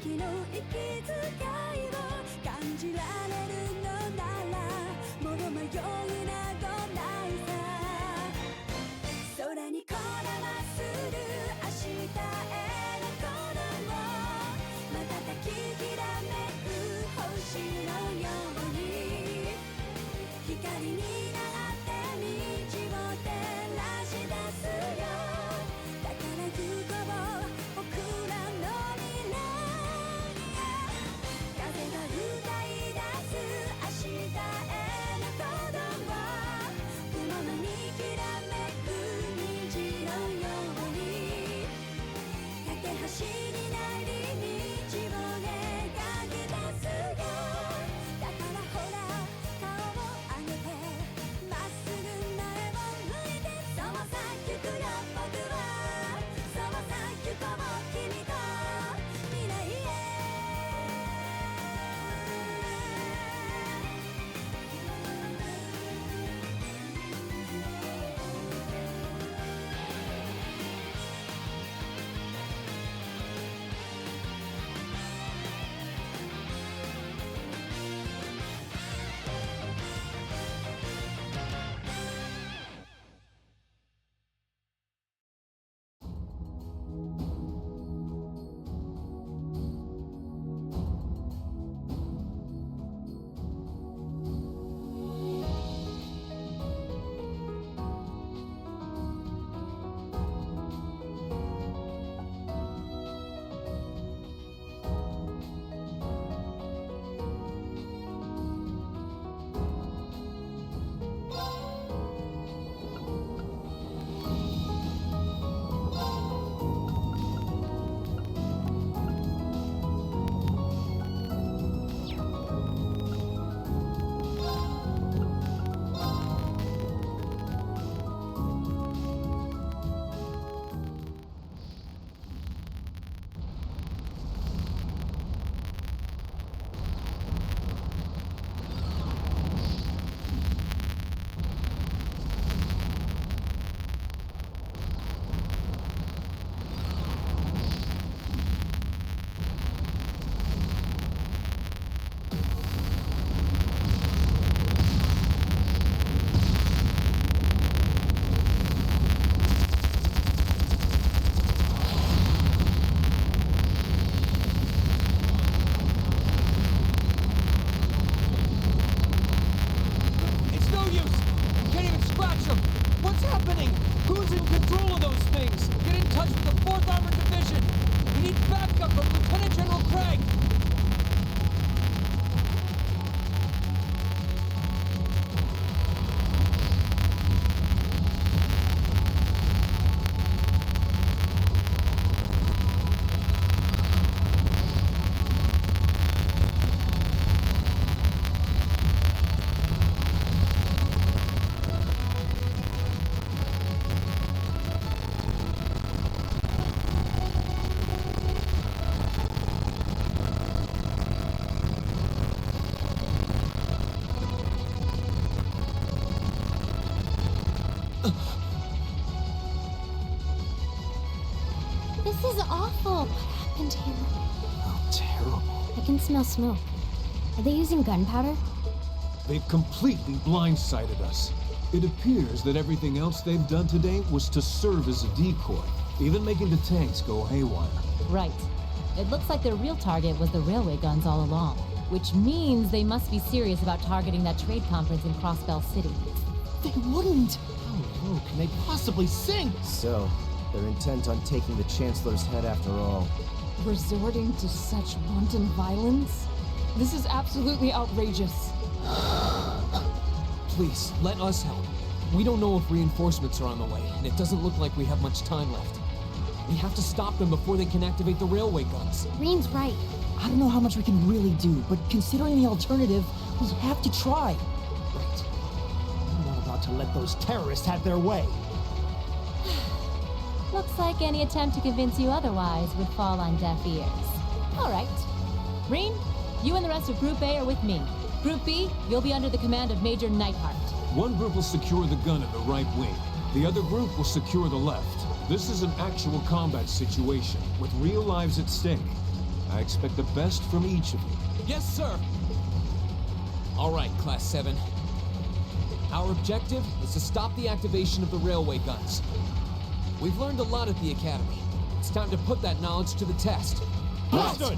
時の息遣いを感じられるのならもう迷いなどないさ。空にこだまする明日への鼓動を瞬ききらめく星のように光になって道を照らし出すよ。だから行こう僕らの未来へ。風が歌い出す明日への鼓動を雲のにきらめく虹のように架け橋になり道を描き出すよ。だからほら顔を上げてまっすぐ前を向いてそうさ行くよ僕は。そうさ行こう君と未来へ。It's no use! We can't even scratch them! What's happening? Who's in control of those things? Get in touch with the 4th Armored Division! We need backup from Lieutenant General Craig! This is awful. What happened here? How terrible. I can smell smoke. Are they using gunpowder? They've completely blindsided us. It appears that everything else they've done today was to serve as a decoy, even making the tanks go haywire. Right. It looks like their real target was the railway guns all along, which means they must be serious about targeting that trade conference in Crossbell City. They wouldn't! How low can they possibly sink? So, they're intent on taking the Chancellor's head after all. Resorting to such wanton violence? This is absolutely outrageous. Please, let us help. We don't know if reinforcements are on the way, and it doesn't look like we have much time left. We have to stop them before they can activate the railway guns. Reen's right. I don't know how much we can really do, but considering the alternative, we have to try. Right. I'm not about to let those terrorists have their way. Looks like any attempt to convince you otherwise would fall on deaf ears. All right. Reen, you and the rest of Group A are with me. Group B, you'll be under the command of Major Neidhart. One group will secure the gun in the right wing. The other group will secure the left. This is an actual combat situation, with real lives at stake. I expect the best from each of you. Yes, sir! All right, Class 7. Our objective is to stop the activation of the railway guns. We've learned a lot at the Academy. It's time to put that knowledge to the test. Understood.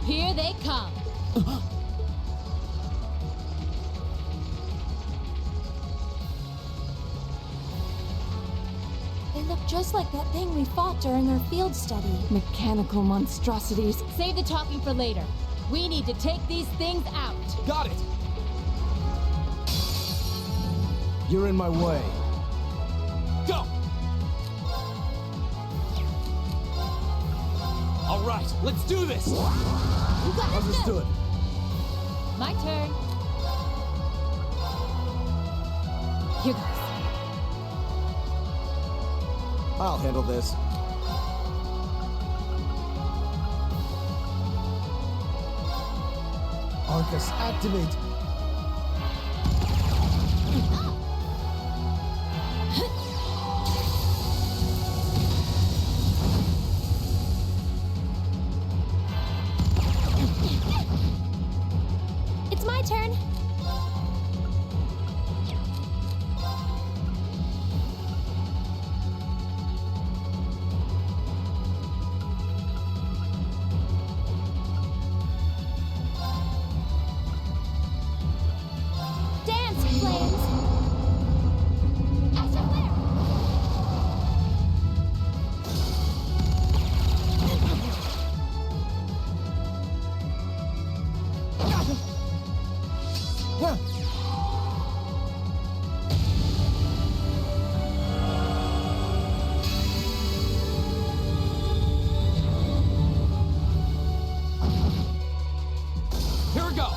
Here they come. They look just like that thing we fought during our field study. Mechanical monstrosities. Save the talking for later. We need to take these things out. Got it! You're in my way. Go! All right, let's do this! You got this. Understood. My turn. Here goes. I'll handle this. Arcus, activate! It's my turn. Dance, flames. Extra flare. Here we go!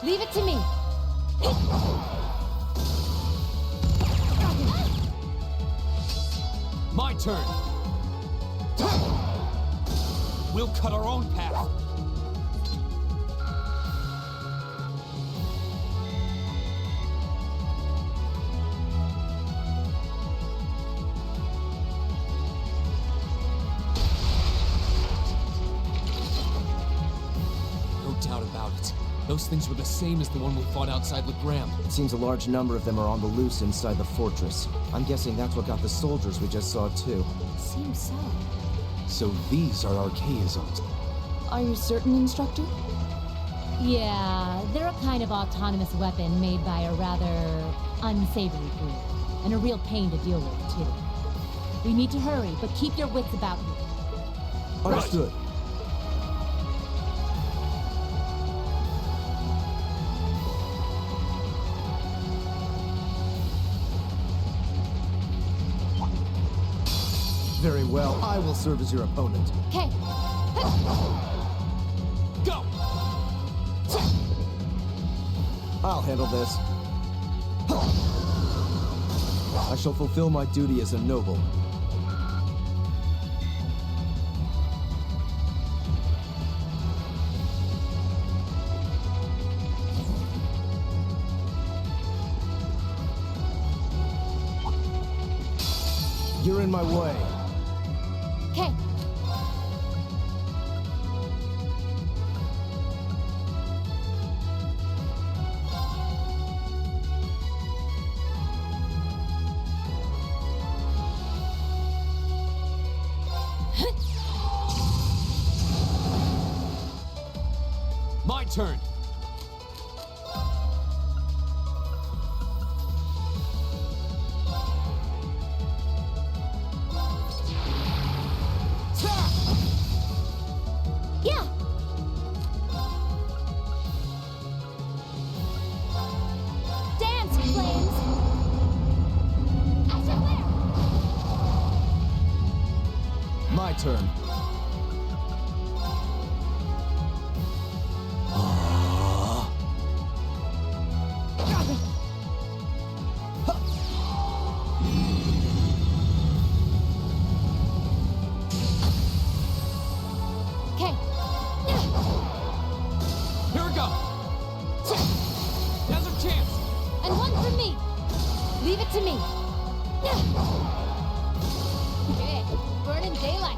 Leave it to me. My turn! We'll cut our own path! No doubt about it. Those things were the same as the one we fought outside Legram. It seems a large number of them are on the loose inside the fortress. I'm guessing that's what got the soldiers we just saw too. Seems so. So these are Archaisms. Are you certain, Instructor? Yeah, they're a kind of autonomous weapon made by a rather unsavory group. And a real pain to deal with, too. We need to hurry, but keep your wits about you. Understood. Very well, I will serve as your opponent. Okay. Go! I'll handle this. I shall fulfill my duty as a noble. You're in my way. Okay. My turn! My turn. Okay. Here we go! Now's our chance! And one for me. Leave it to me. Okay. Burning daylight.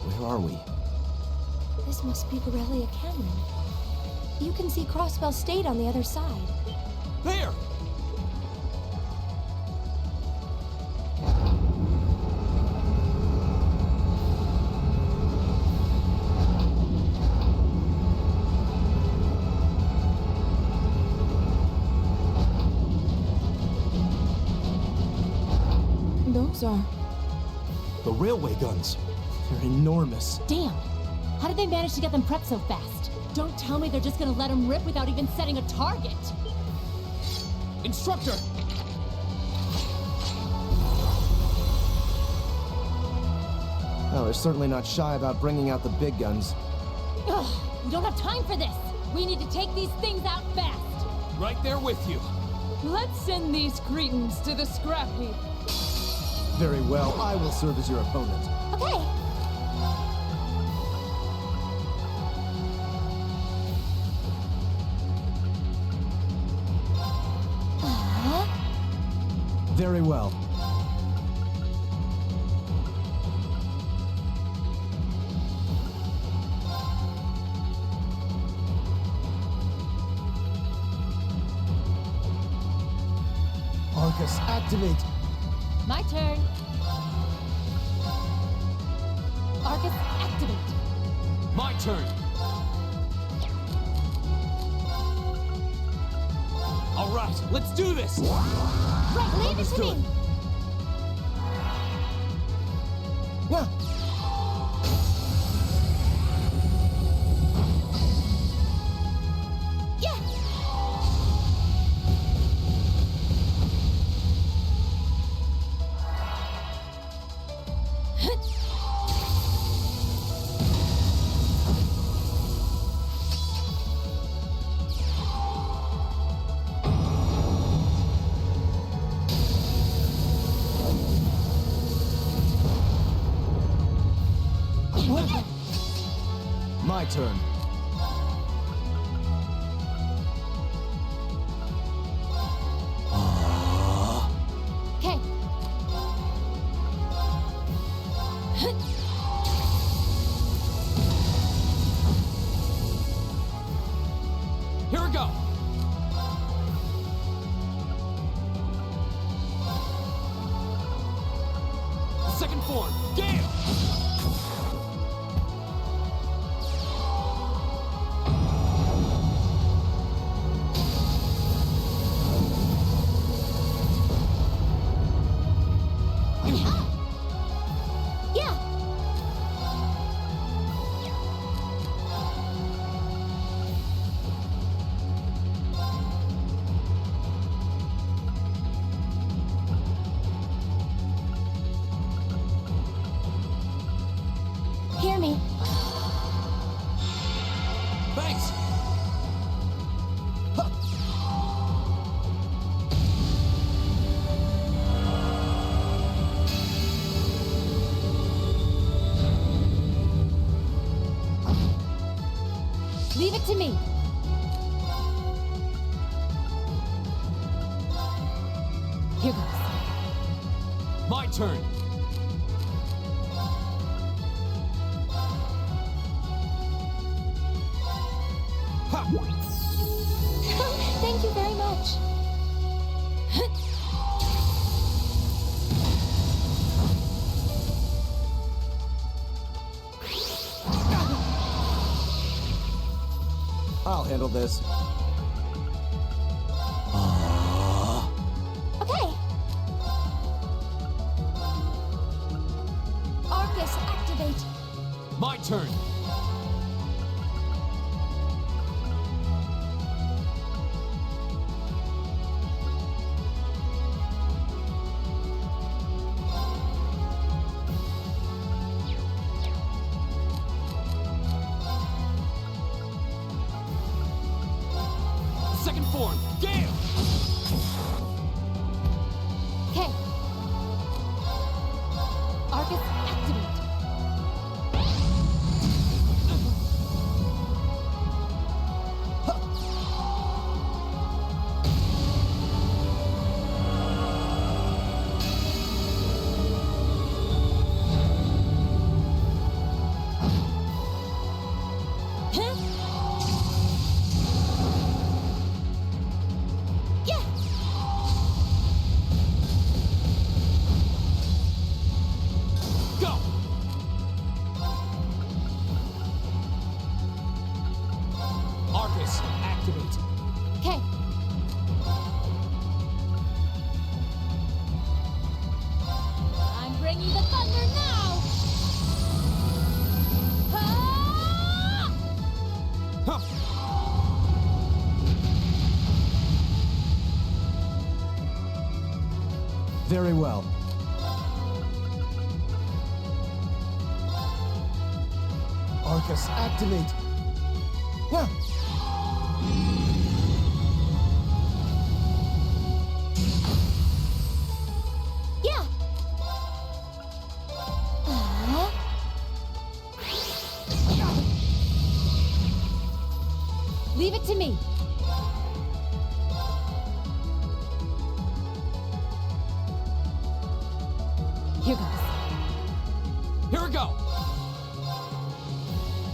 Where are we? This must be Borrelia Canyon. You can see Crossbell State on the other side. There! Those are... The railway guns. They're enormous. Damn. How did they manage to get them prepped so fast? Don't tell me they're just gonna let them rip without even setting a target. Instructor! Well, they're certainly not shy about bringing out the big guns. Ugh, we don't have time for this. We need to take these things out fast. Right there with you. Let's send these cretins to the scrap heap. Very well, I will serve as your opponent. Okay. Very well. Arcus, activate! My turn. Arcus, activate. My turn. All right, let's do this. Right, leave it to me. Yeah. Yeah. My turn. Okay. Here we go. Second form, Gale! Yeah. Leave it to me. Here goes. My turn. Ha! Thank you very much. I'll handle this. Okay. Arcus, activate. My turn. Second form, Gale! Okay. Arcus, activate. Huh? Yeah. Go! Arcus, activate. Okay. I'm bringing the thunder now. Ah! Huh. Very well. Arcus, activate! Yeah. Yeah. Leave it to me. Here goes. Here we go!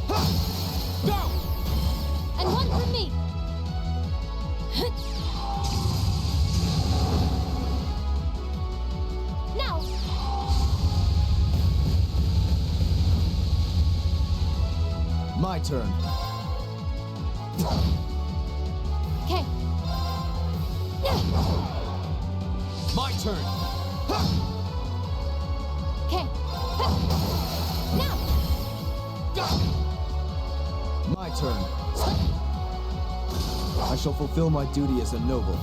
Ha! Go! And one for me. Now. My turn. Okay. My turn! Ha! Okay. Now. Go! My turn. I shall fulfill my duty as a noble.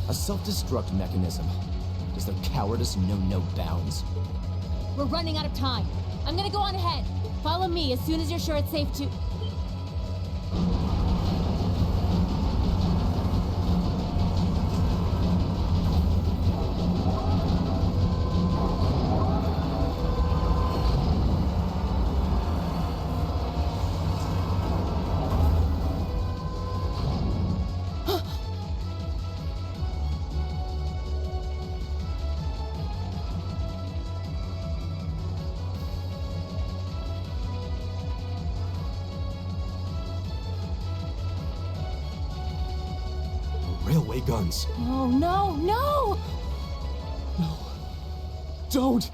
A self-destruct mechanism. Does their cowardice know no bounds? We're running out of time. I'm gonna go on ahead. Follow me as soon as you're sure it's safe to. Railway guns. No, no, no! No. Don't!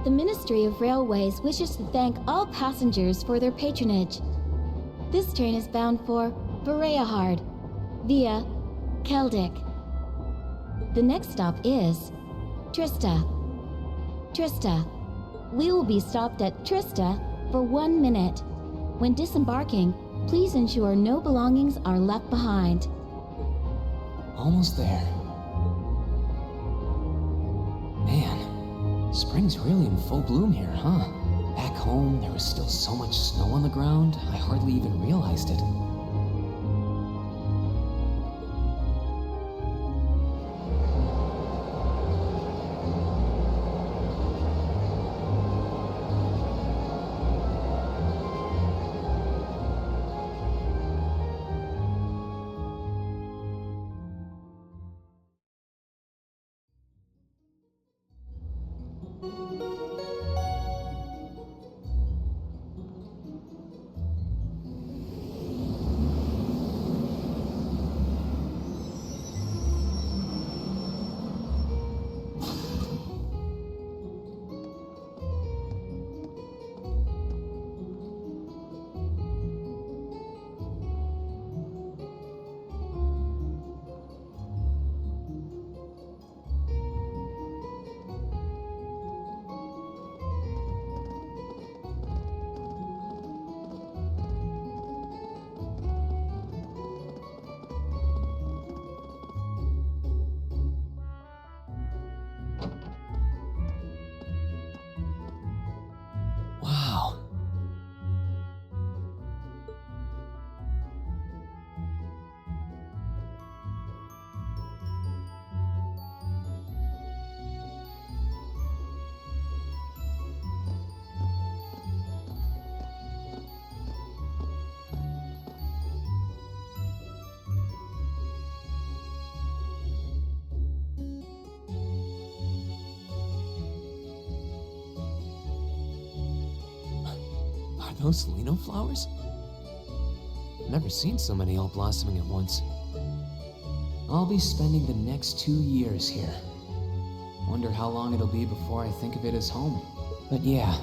The Ministry of Railways wishes to thank all passengers for their patronage. This train is bound for Bereahard via Keldic. The next stop is Trista. Trista. We will be stopped at Trista for 1 minute. When disembarking, please ensure no belongings are left behind. Almost there. Man, spring's really in full bloom here, huh? Back home, there was still so much snow on the ground, I hardly even realized it. Wow. Are those Lino flowers? Never seen so many all blossoming at once. I'll be spending the next 2 years here. Wonder how long it'll be before I think of it as home. But yeah,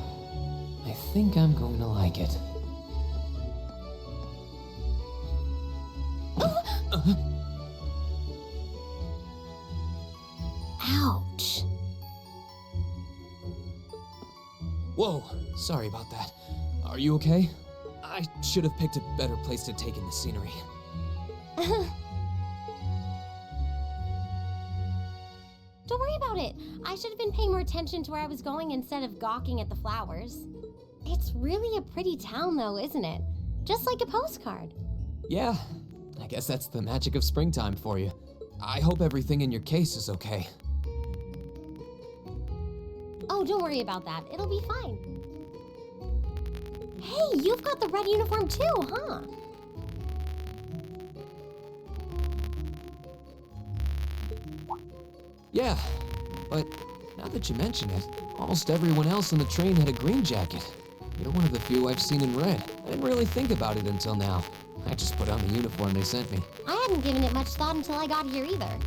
I think I'm going to like it. Ouch. Whoa, sorry about that. Are you okay? I should have picked a better place to take in the scenery. Don't worry about it. I should have been paying more attention to where I was going instead of gawking at the flowers. It's really a pretty town though, isn't it? Just like a postcard. Yeah, I guess that's the magic of springtime for you. I hope everything in your case is okay. Oh, don't worry about that. It'll be fine. Hey, you've got the red uniform too, huh? Yeah, but now that you mention it, almost everyone else on the train had a green jacket. You're one of the few I've seen in red. I didn't really think about it until now. I just put on the uniform they sent me. I hadn't given it much thought until I got here either.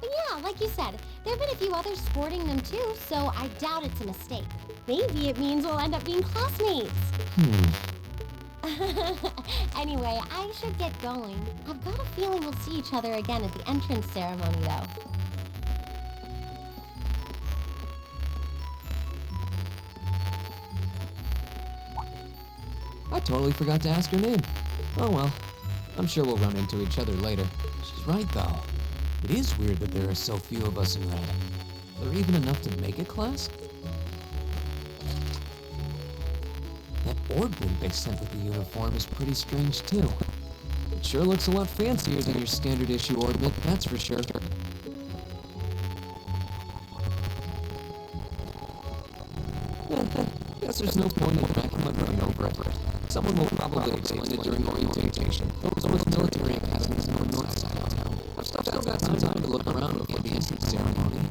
But yeah, like you said, there have been a few others sporting them too, so I doubt it's a mistake. Maybe it means we'll end up being classmates. Anyway, I should get going. I've got a feeling we'll see each other again at the entrance ceremony, though. I totally forgot to ask her name. Oh well, I'm sure we'll run into each other later. She's right though. It is weird that there are so few of us in red. Are there even enough to make a class? That orb link they sent with the uniform is pretty strange too. It sure looks a lot fancier than your standard issue orbit, that's for sure. Guess there's no point in racking my brain over it. Someone will probably explain it during orientation. Those are the military academies on the north side of town. I've still got some time to look around before the entrance ceremony.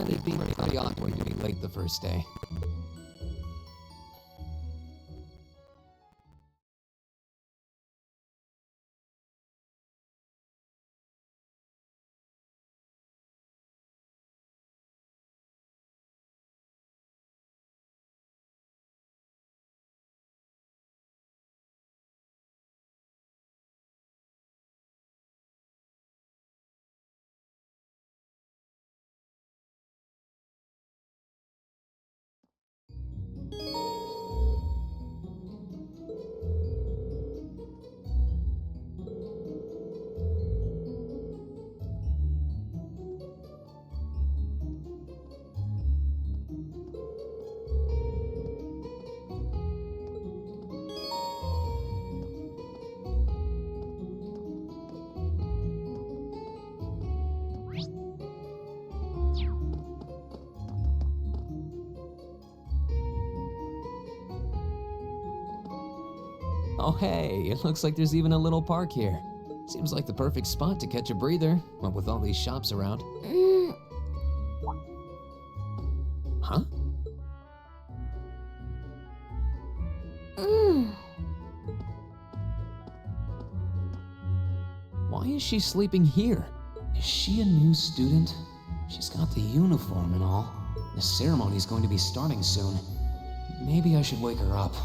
It'd be pretty awkward to be late the first day. Oh hey, it looks like there's even a little park here. Seems like the perfect spot to catch a breather, what with all these shops around. Huh? Why is she sleeping here? Is she a new student? She's got the uniform and all. The ceremony's going to be starting soon. Maybe I should wake her up.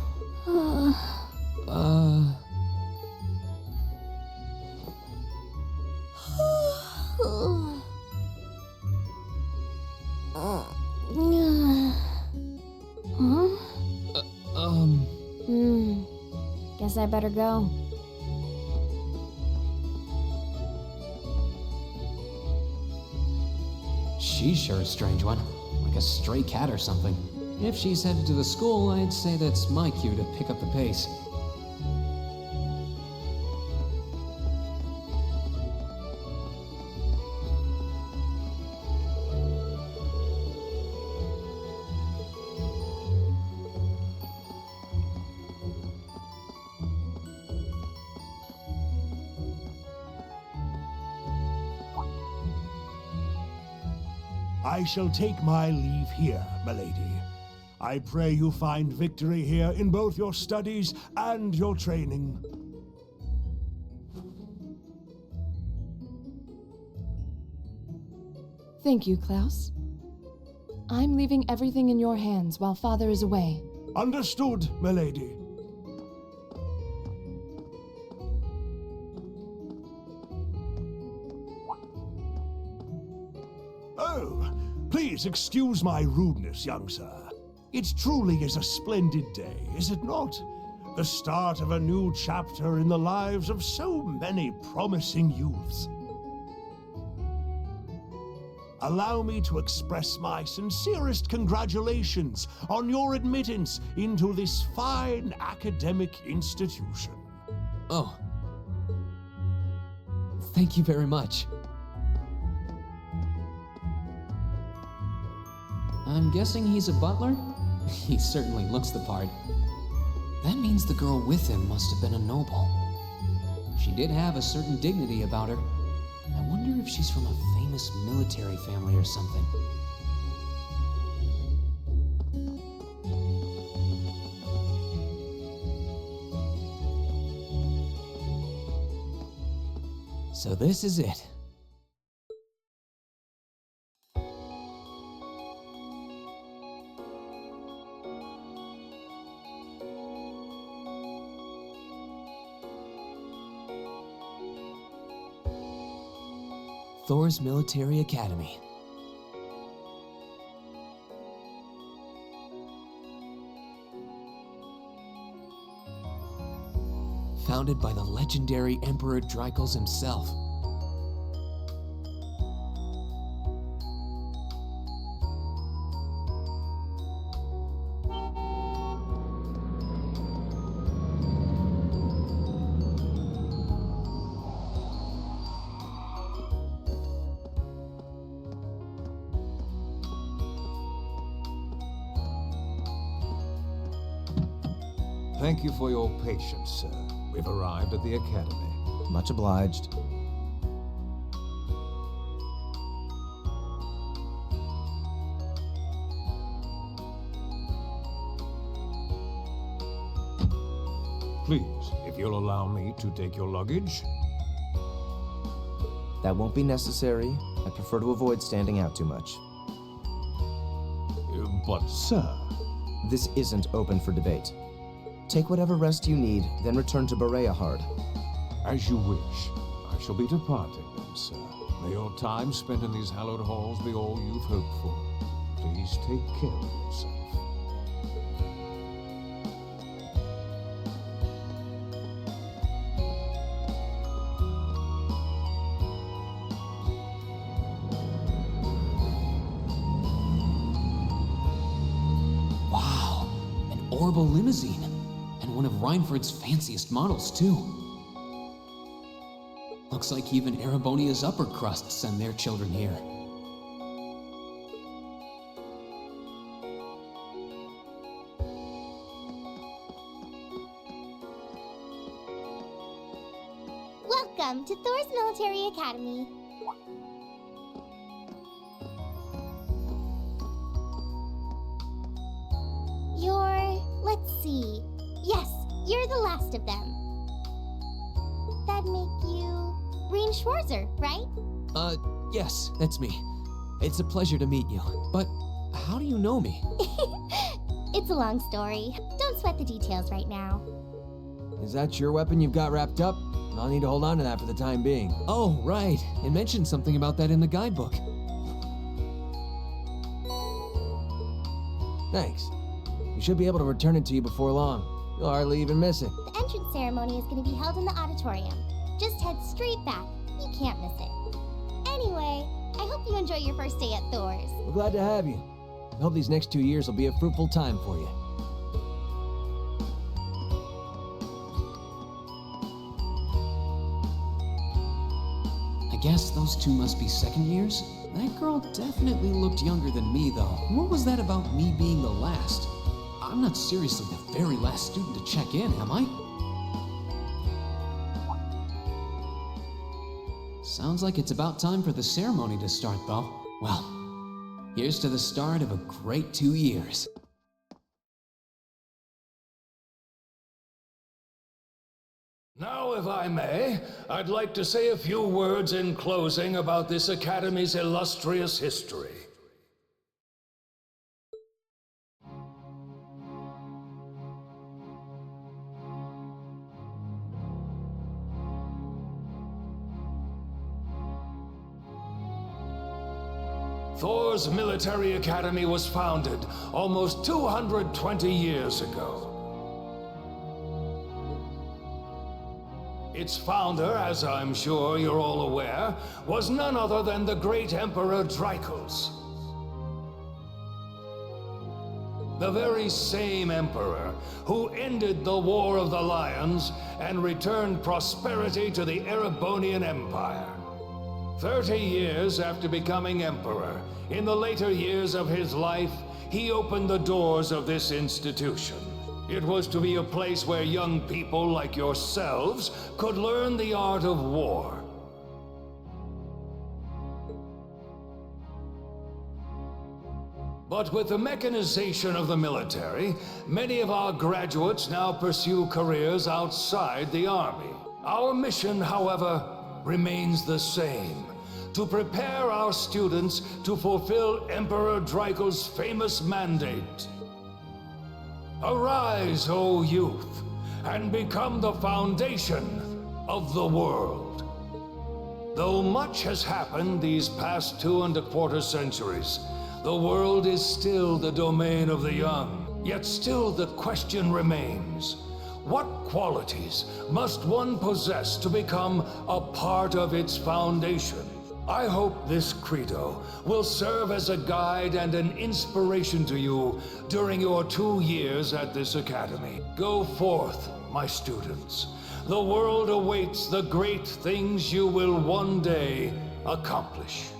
Guess I better go. She's sure a strange one, like a stray cat or something. If she's headed to the school, I'd say that's my cue to pick up the pace. I shall take my leave here, milady. I pray you find victory here in both your studies and your training. Thank you, Klaus. I'm leaving everything in your hands while Father is away. Understood, milady. Oh, please excuse my rudeness, young sir. It truly is a splendid day, is it not? The start of a new chapter in the lives of so many promising youths. Allow me to express my sincerest congratulations on your admittance into this fine academic institution. Oh. Thank you very much. I'm guessing he's a butler? He certainly looks the part. That means the girl with him must have been a noble. She did have a certain dignity about her. I wonder if she's from a famous military family or something. So this is it. Thor's Military Academy. Founded by the legendary Emperor Dreichels himself. Thank you for your patience, sir. We've arrived at the academy. Much obliged. Please, if you'll allow me to take your luggage. That won't be necessary. I prefer to avoid standing out too much. But, sir... This isn't open for debate. Take whatever rest you need, then return to Bereahard. As you wish. I shall be departing then, sir. May your time spent in these hallowed halls be all you've hoped for. Please take care of yourself. Wow, an Orbital limousine. And one of Reinford's fanciest models, too. Looks like even Erebonia's upper crust send their children here. Welcome to Thor's Military Academy. Let's see. Yes, you're the last of them. That'd make you Rean Schwarzer, right? Yes, that's me. It's a pleasure to meet you. But how do you know me? It's a long story. Don't sweat the details right now. Is that your weapon you've got wrapped up? I'll need to hold on to that for the time being. Oh, right. It mentioned something about that in the guidebook. Thanks. We should be able to return it to you before long. You'll hardly even miss it. The entrance ceremony is going to be held in the auditorium. Just head straight back. You can't miss it. Anyway, I hope you enjoy your first day at Thor's. We're glad to have you. I hope these next 2 years will be a fruitful time for you. I guess those two must be second years? That girl definitely looked younger than me, though. What was that about me being the last? I'm not seriously the very last student to check in, am I? Sounds like it's about time for the ceremony to start, though. Well, here's to the start of a great 2 years. Now, if I may, I'd like to say a few words in closing about this Academy's illustrious history. Thor's Military Academy was founded almost 220 years ago. Its founder, as I'm sure you're all aware, was none other than the great Emperor Drykos. The very same emperor who ended the War of the Lions and returned prosperity to the Erebonian Empire. 30 years after becoming emperor, in the later years of his life, he opened the doors of this institution. It was to be a place where young people like yourselves could learn the art of war. But with the mechanization of the military, many of our graduates now pursue careers outside the army. Our mission, however, remains the same: to prepare our students to fulfill Emperor Drykos' famous mandate. Arise, O youth, and become the foundation of the world. Though much has happened these past 2¼ centuries, the world is still the domain of the young. Yet still the question remains: what qualities must one possess to become a part of its foundation? I hope this credo will serve as a guide and an inspiration to you during your 2 years at this academy. Go forth, my students. The world awaits the great things you will one day accomplish.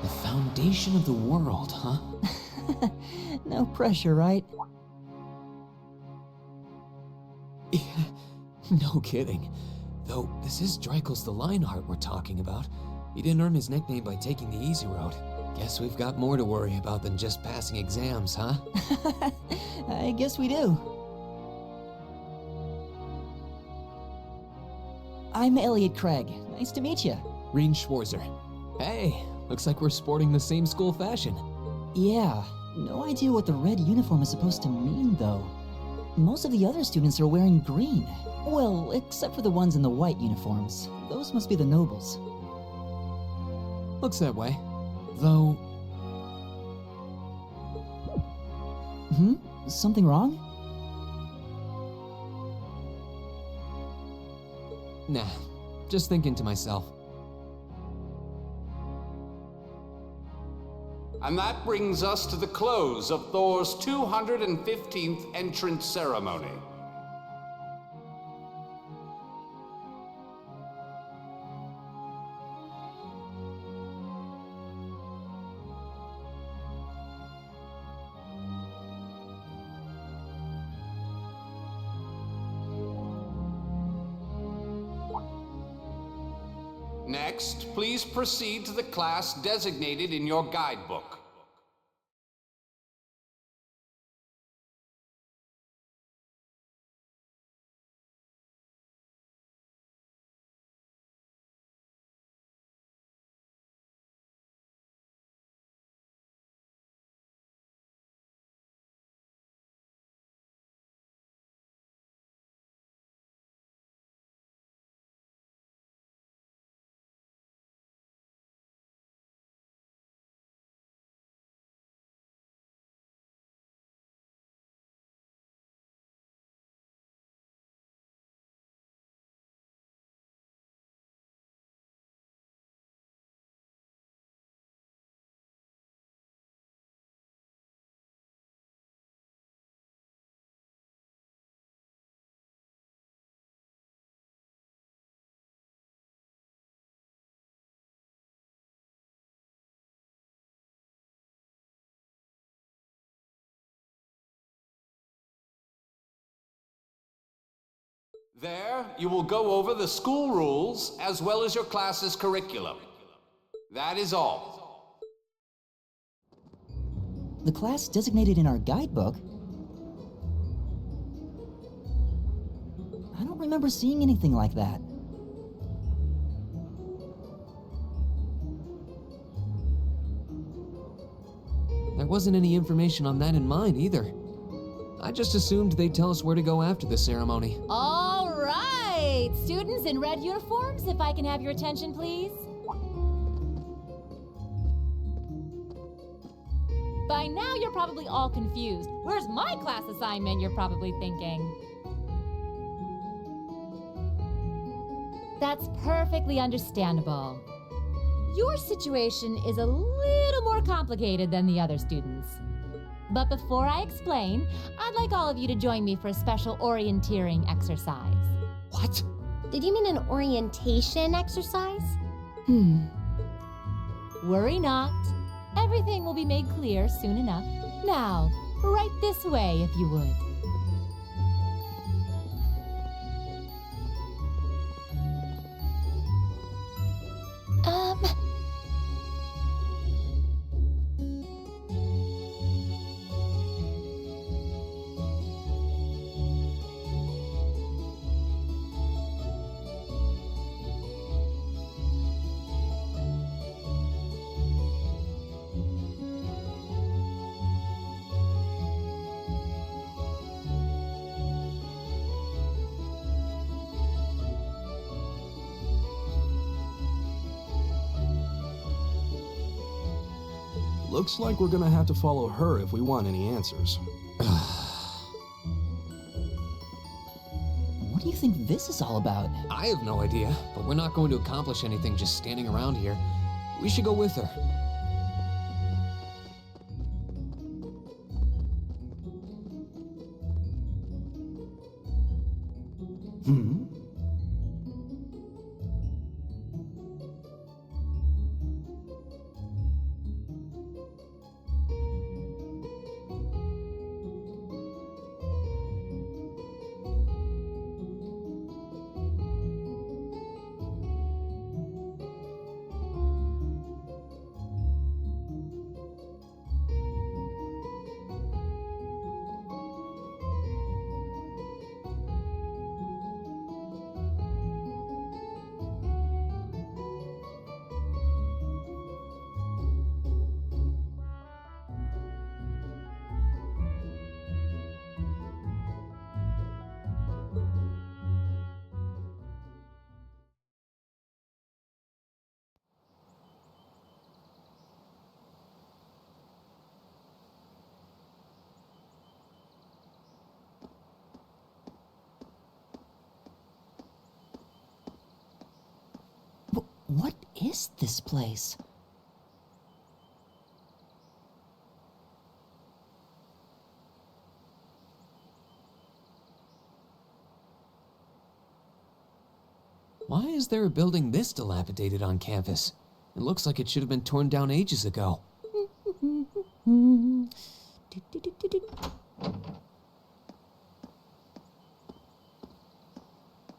The foundation of the world, huh? No pressure, right? No kidding. Though, this is Drykos the Lionheart we're talking about. He didn't earn his nickname by taking the easy road. Guess we've got more to worry about than just passing exams, huh? I guess we do. I'm Elliot Craig. Nice to meet you. Rean Schwarzer. Hey, looks like we're sporting the same school fashion. Yeah, no idea what the red uniform is supposed to mean, though. Most of the other students are wearing green. Well, except for the ones in the white uniforms. Those must be the nobles. Looks that way. Though... Something wrong? Nah, just thinking to myself. And that brings us to the close of Thor's 215th entrance ceremony. Next, please proceed to the class designated in your guidebook. There, you will go over the school rules as well as your class's curriculum. That is all. The class designated in our guidebook? I don't remember seeing anything like that. There wasn't any information on that in mine either. I just assumed they'd tell us where to go after the ceremony. All right! Students in red uniforms, if I can have your attention, please. By now, you're probably all confused. Where's my class assignment, you're probably thinking. That's perfectly understandable. Your situation is a little more complicated than the other students. But before I explain, I'd like all of you to join me for a special orienteering exercise. What? Did you mean an orientation exercise? Worry not. Everything will be made clear soon enough. Now, right this way if you would. Looks like we're gonna have to follow her if we want any answers. What do you think this is all about? I have no idea, but we're not going to accomplish anything just standing around here. We should go with her. What is this place? Why is there a building this dilapidated on campus? It looks like it should have been torn down ages ago.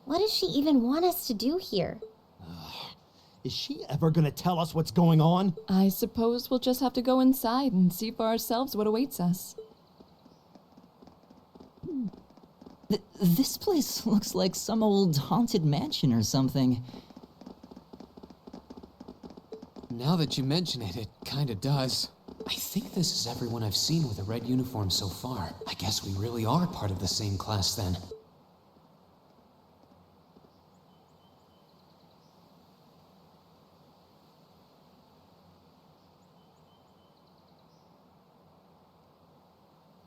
What does she even want us to do here? Is she ever gonna tell us what's going on? I suppose we'll just have to go inside and see for ourselves what awaits us. This place looks like some old haunted mansion or something. Now that you mention it, it kinda does. I think this is everyone I've seen with a red uniform so far. I guess we really are part of the same class then.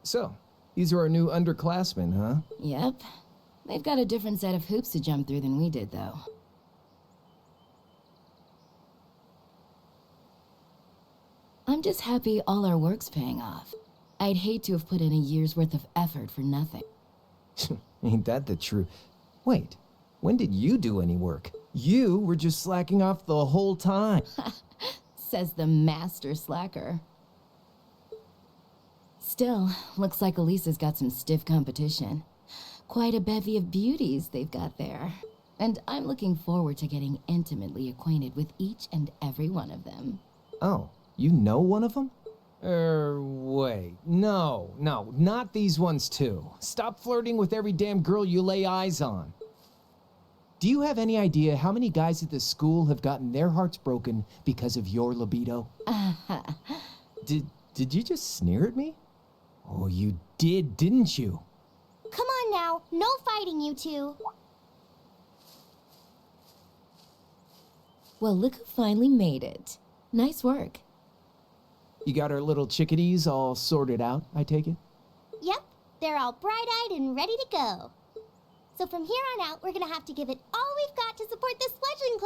So, these are our new underclassmen, huh? Yep. They've got a different set of hoops to jump through than we did, though. I'm just happy all our work's paying off. I'd hate to have put in a year's worth of effort for nothing. Ain't that the truth? Wait, when did you do any work? You were just slacking off the whole time. Says the master slacker. Still, looks like Elisa's got some stiff competition. Quite a bevy of beauties they've got there. And I'm looking forward to getting intimately acquainted with each and every one of them. Oh, you know one of them? Wait. No, not these ones too. Stop flirting with every damn girl you lay eyes on. Do you have any idea how many guys at this school have gotten their hearts broken because of your libido? Did you just sneer at me? Oh, you did, didn't you? Come on now, no fighting, you two. Well, look who finally made it. Nice work. You got our little chickadees all sorted out, I take it? Yep, they're all bright-eyed and ready to go. So from here on out, we're gonna have to give it all we've got to support this fledgling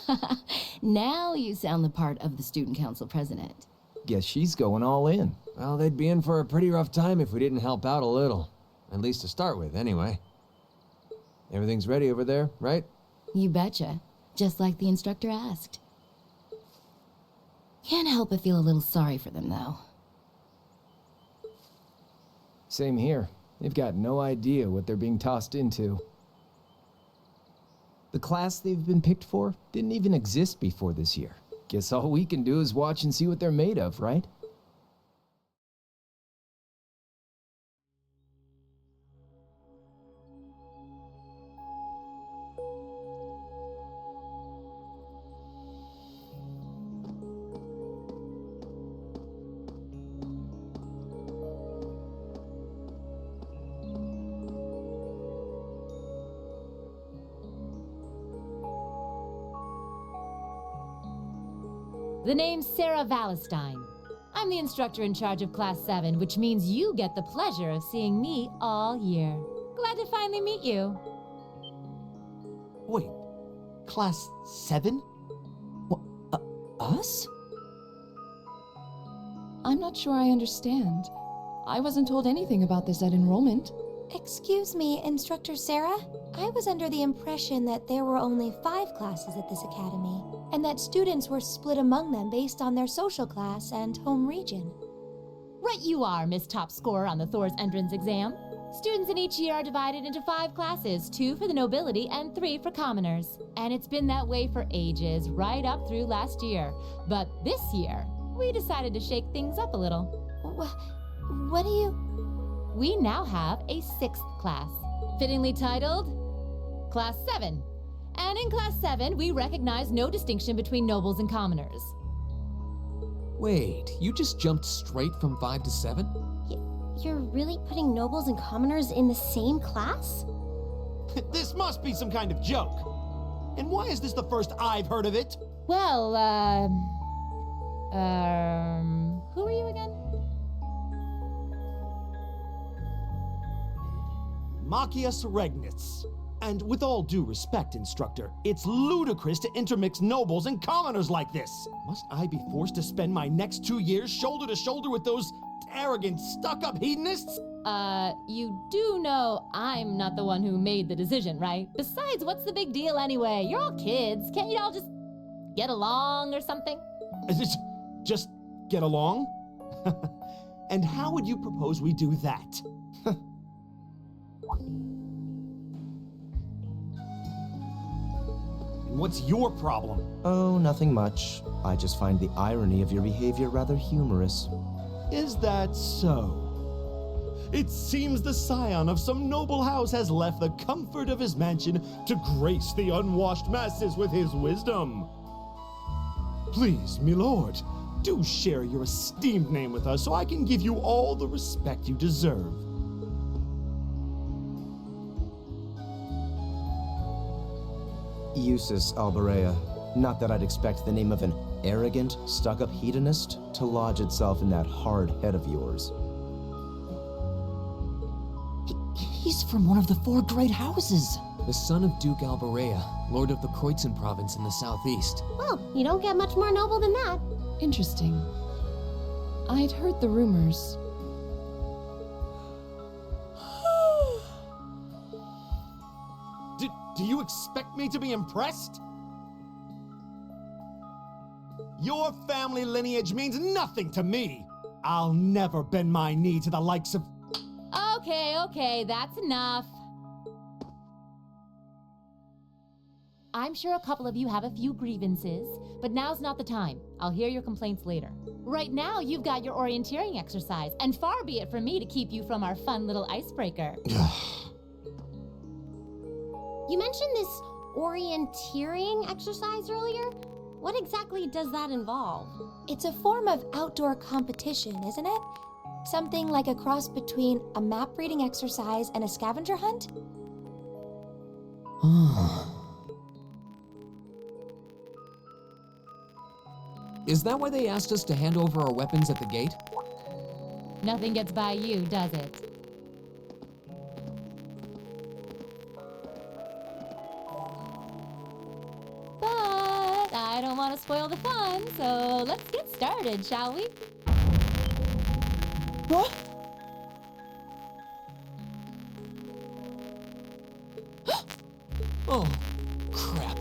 class. Now you sound the part of the student council president. Guess she's going all in. Well, they'd be in for a pretty rough time if we didn't help out a little. At least to start with, anyway. Everything's ready over there, right? You betcha. Just like the instructor asked. Can't help but feel a little sorry for them, though. Same here. They've got no idea what they're being tossed into. The class they've been picked for didn't even exist before this year. Guess all we can do is watch and see what they're made of, right? The name's Sarah Valestine. I'm the instructor in charge of Class 7, which means you get the pleasure of seeing me all year. Glad to finally meet you. Wait, Class 7? Us? I'm not sure I understand. I wasn't told anything about this at enrollment. Excuse me, Instructor Sarah? I was under the impression that there were only 5 classes at this academy, and that students were split among them based on their social class and home region. Right you are, Miss Top Scorer on the Thor's entrance exam. Students in each year are divided into 5 classes, 2 for the nobility and 3 for commoners. And it's been that way for ages, right up through last year. But this year, we decided to shake things up a little. What do you... We now have a 6th class, fittingly titled Class 7. And in Class 7, we recognize no distinction between nobles and commoners. Wait, you just jumped straight from 5 to 7? You're really putting nobles and commoners in the same class? This must be some kind of joke. And why is this the first I've heard of it? Well, who are you again? Machias Regnitz. And with all due respect, Instructor, it's ludicrous to intermix nobles and commoners like this. Must I be forced to spend my next 2 years shoulder to shoulder with those arrogant, stuck-up hedonists? You do know I'm not the one who made the decision, right? Besides, what's the big deal anyway? You're all kids. Can't you all just get along or something? Just get along? And how would you propose we do that? What's your problem? Oh, nothing much. I just find the irony of your behavior rather humorous. Is that so? It seems the scion of some noble house has left the comfort of his mansion to grace the unwashed masses with his wisdom. Please, milord, do share your esteemed name with us so I can give you all the respect you deserve. Eustace Alberea. Not that I'd expect the name of an arrogant, stuck-up hedonist to lodge itself in that hard head of yours. He's from one of the 4 great houses. The son of Duke Alberea, lord of the Kreutzen province in the southeast. Well, you don't get much more noble than that. Interesting. I'd heard the rumors. Do you expect me to be impressed? Your family lineage means nothing to me. I'll never bend my knee to the likes of... Okay, that's enough. I'm sure a couple of you have a few grievances, but now's not the time. I'll hear your complaints later. Right now, you've got your orienteering exercise, and far be it from me to keep you from our fun little icebreaker. You mentioned this orienteering exercise earlier. What exactly does that involve? It's a form of outdoor competition, isn't it? Something like a cross between a map reading exercise and a scavenger hunt? Is that why they asked us to hand over our weapons at the gate? Nothing gets by you, does it? But I don't want to spoil the fun, so let's get started, shall we? What? Oh, crap.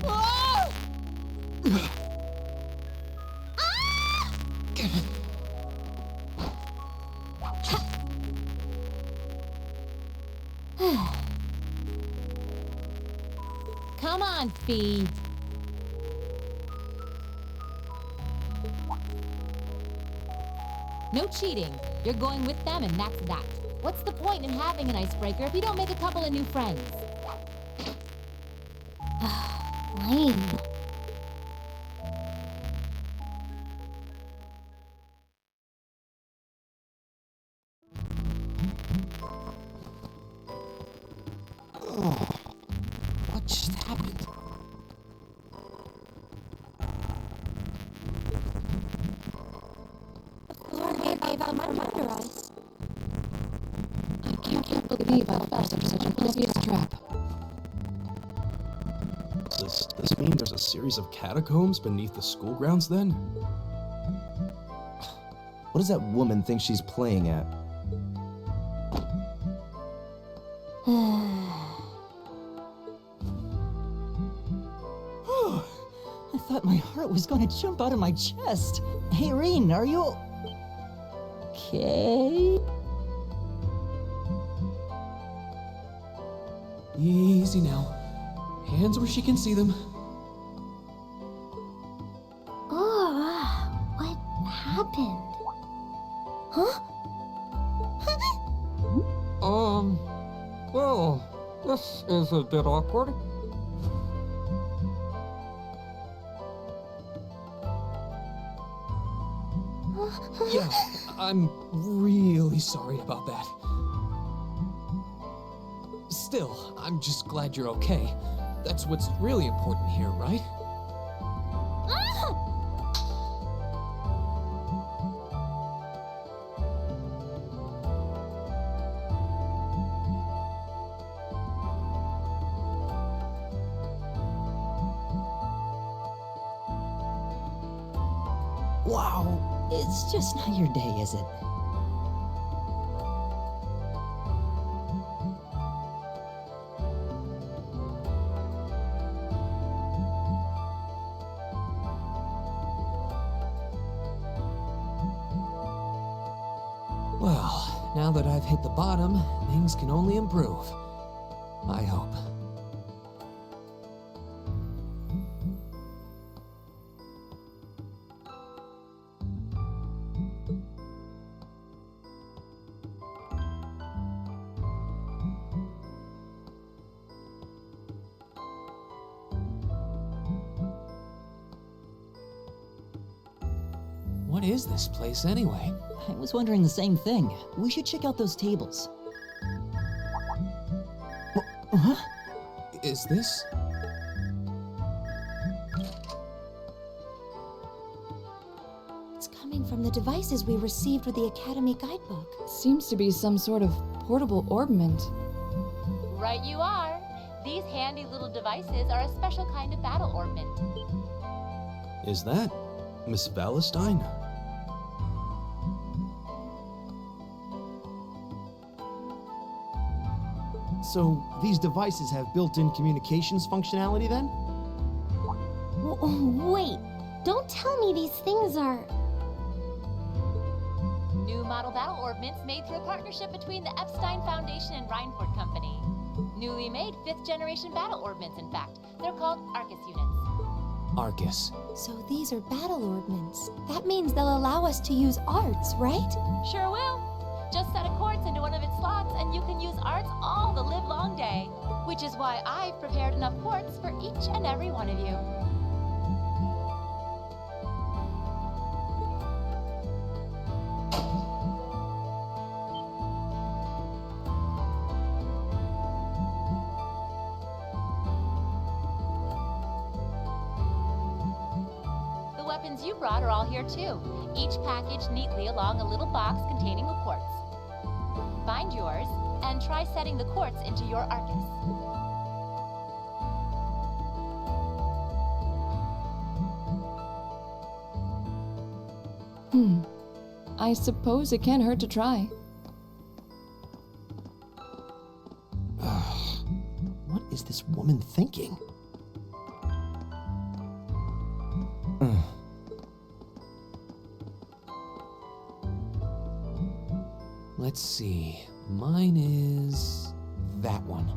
Ah! Come on, Fee. No cheating. You're going with them and that's that. What's the point in having an icebreaker if you don't make a couple of new friends? Lame. What just happened? Lord gave out under us. I can't believe I fell into such an obvious trap. Does this mean there's a series of catacombs beneath the school grounds then? What does that woman think she's playing at? I thought my heart was going to jump out of my chest. Hey, Rean, are you okay? Easy now. Hands where she can see them. Oh, what happened? Huh? Well, this is a bit awkward. Yeah, I'm really sorry about that. Still, I'm just glad you're okay. That's what's really important here, right? Wow, it's just not your day, is it? Well, now that I've hit the bottom, things can only improve. I hope. What is this place anyway? I was wondering the same thing. We should check out those tables. Huh? Is this? It's coming from the devices we received with the Academy guidebook. Seems to be some sort of portable orbment. Right you are. These handy little devices are a special kind of battle orbment. Is that Miss Valestine? So, these devices have built-in communications functionality then? Wait, don't tell me these things are... New model battle orbments made through a partnership between the Epstein Foundation and Reinford Company. Newly made 5th generation battle orbments, in fact. They're called Arcus units. Arcus. So these are battle orbments. That means they'll allow us to use arts, right? Sure will. Just set a quartz into one of its slots and you can use arts all the livelong day. Which is why I've prepared enough quartz for each and every one of you. The weapons you brought are all here too, each packaged neatly along a little box containing a quartz. Find yours, and try setting the quartz into your Arcus. I suppose it can't hurt to try. What is this woman thinking? Let's see. Mine is that one.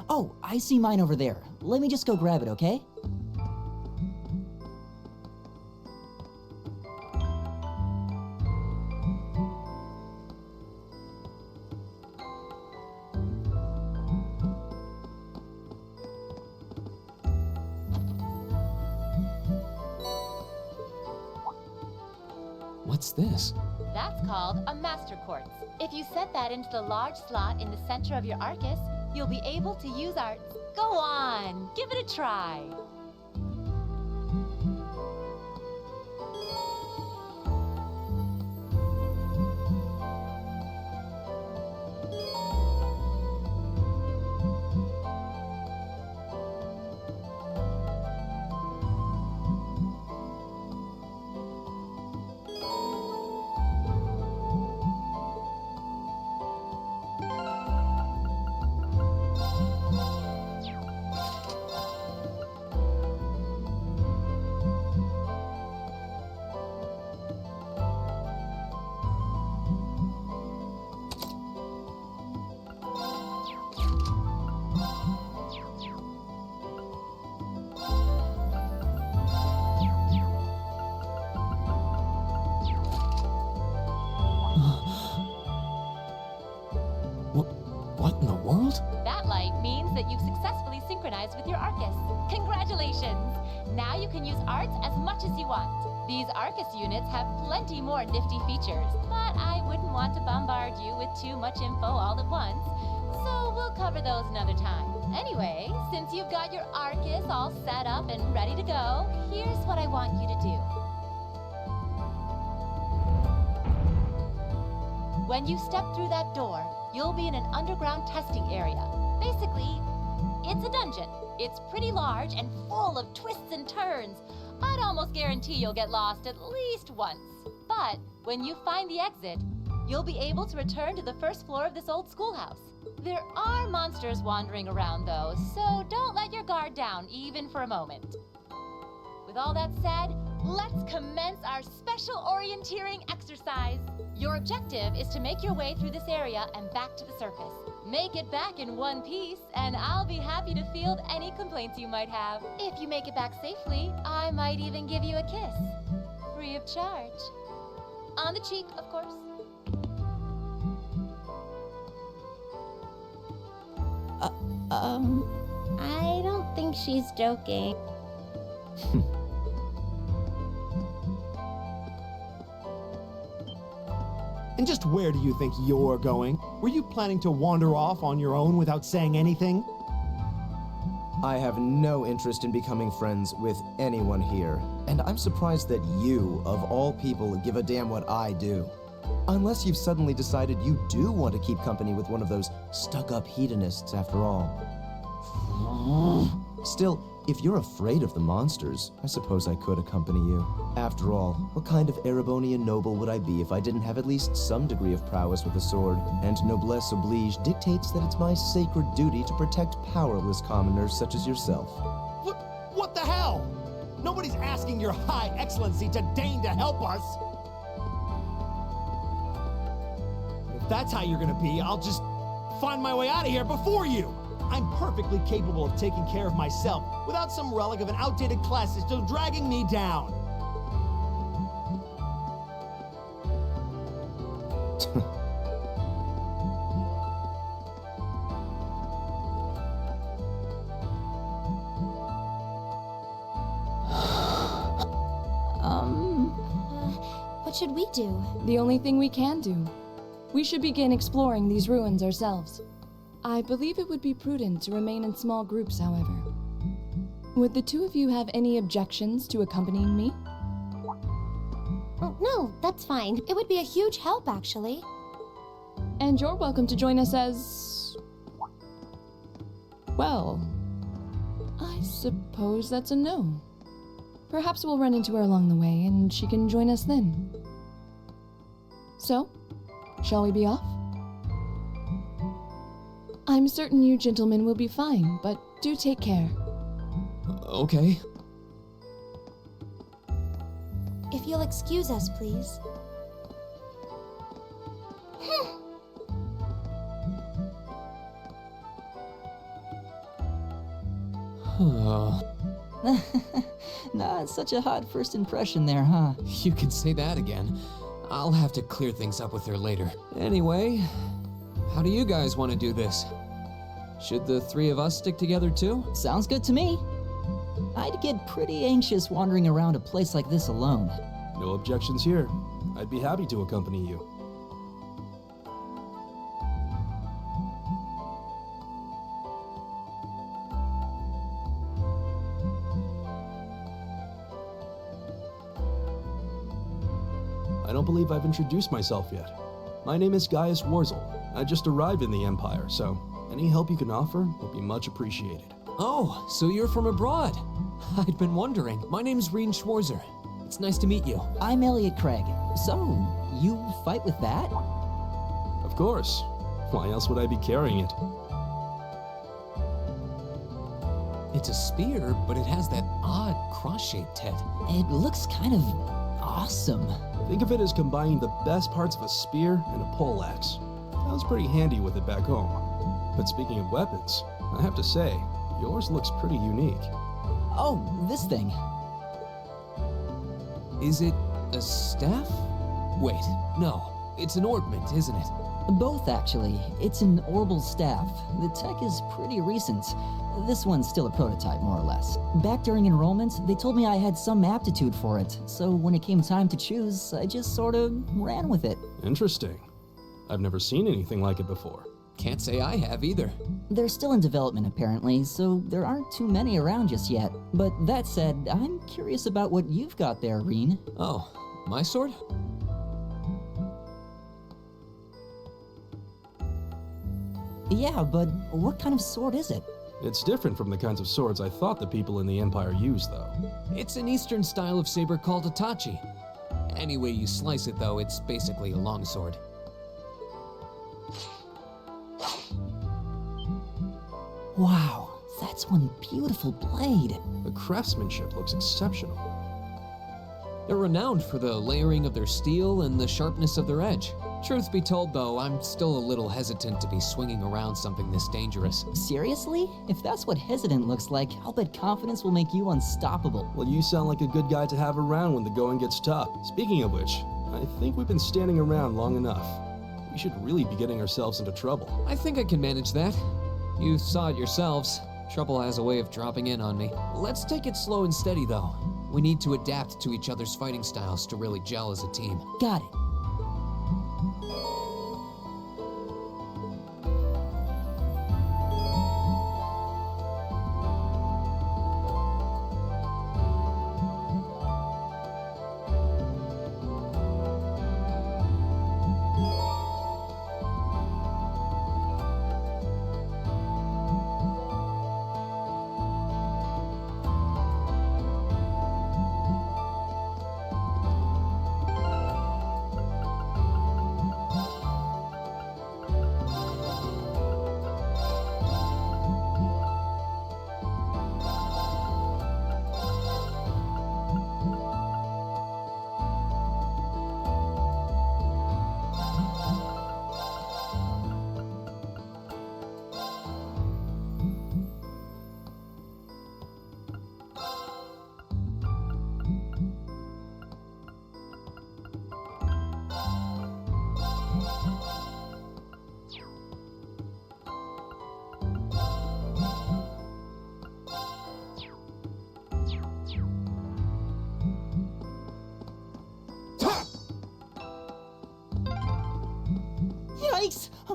Oh, I see mine over there. Let me just go grab it, okay? What's this? That's called a Master Quartz. If you set that into the large slot in the center of your Arcus, you'll be able to use arts. Go on, give it a try. What in the world? That light means that you've successfully synchronized with your Arcus. Congratulations! Now you can use arts as much as you want. These Arcus units have plenty more nifty features, but I wouldn't want to bombard you with too much info all at once, so we'll cover those another time. Anyway, since you've got your Arcus all set up and ready to go, here's what I want you to do. When you step through that door, you'll be in an underground testing area. Basically, it's a dungeon. It's pretty large and full of twists and turns. I'd almost guarantee you'll get lost at least once. But when you find the exit, you'll be able to return to the first floor of this old schoolhouse. There are monsters wandering around though, so don't let your guard down even for a moment. With all that said, let's commence our special orienteering exercise. Your objective is to make your way through this area and back to the surface. Make it back in one piece, and I'll be happy to field any complaints you might have. If you make it back safely, I might even give you a kiss. Free of charge. On the cheek, of course. I don't think she's joking. And just where do you think you're going? Were you planning to wander off on your own without saying anything? I have no interest in becoming friends with anyone here, and I'm surprised that you, of all people, give a damn what I do. Unless you've suddenly decided you do want to keep company with one of those stuck-up hedonists after all. Still, if you're afraid of the monsters, I suppose I could accompany you. After all, what kind of Erebonian noble would I be if I didn't have at least some degree of prowess with a sword? And noblesse oblige dictates that it's my sacred duty to protect powerless commoners such as yourself. What the hell? Nobody's asking your high excellency to deign to help us. If that's how you're gonna be, I'll just find my way out of here before you. I'm perfectly capable of taking care of myself without some relic of an outdated class system dragging me down. What should we do? The only thing we can do. We should begin exploring these ruins ourselves. I believe it would be prudent to remain in small groups, however. Would the two of you have any objections to accompanying me? Oh, no, that's fine. It would be a huge help, actually. And you're welcome to join us as... well, I suppose that's a no. Perhaps we'll run into her along the way, and she can join us then. So, shall we be off? I'm certain you gentlemen will be fine, but do take care. Okay. If you'll excuse us, please. Not such a hot first impression there, huh? You can say that again. I'll have to clear things up with her later. Anyway, how do you guys want to do this? Should the three of us stick together too? Sounds good to me. I'd get pretty anxious wandering around a place like this alone. No objections here. I'd be happy to accompany you. I don't believe I've introduced myself yet. My name is Gaius Warzel. I just arrived in the Empire, so any help you can offer will be much appreciated. Oh, so you're from abroad. I'd been wondering. My name's Reen Schwarzer. It's nice to meet you. I'm Elliot Craig. So, you fight with that? Of course. Why else would I be carrying it? It's a spear, but it has that odd cross-shaped head. It looks kind of awesome. Think of it as combining the best parts of a spear and a poleaxe. I was pretty handy with it back home. But speaking of weapons, I have to say, yours looks pretty unique. Oh, this thing. Is it a staff? Wait, no. It's an ornament, isn't it? Both, actually. It's an Orbal staff. The tech is pretty recent. This one's still a prototype, more or less. Back during enrollment, they told me I had some aptitude for it, so when it came time to choose, I just sort of ran with it. Interesting. I've never seen anything like it before. Can't say I have either. They're still in development, apparently, so there aren't too many around just yet. But that said, I'm curious about what you've got there, Reen. Oh, my sword? Yeah, but what kind of sword is it? It's different from the kinds of swords I thought the people in the Empire used, though. It's an Eastern style of saber called a tachi. Any way you slice it, though, it's basically a longsword. Wow, that's one beautiful blade. The craftsmanship looks exceptional. They're renowned for the layering of their steel and the sharpness of their edge. Truth be told, though, I'm still a little hesitant to be swinging around something this dangerous. Seriously? If that's what hesitant looks like, I'll bet confidence will make you unstoppable. Well, you sound like a good guy to have around when the going gets tough. Speaking of which, I think we've been standing around long enough. We should really be getting ourselves into trouble. I think I can manage that. You saw it yourselves. Trouble has a way of dropping in on me. Let's take it slow and steady, though. We need to adapt to each other's fighting styles to really gel as a team. Got it.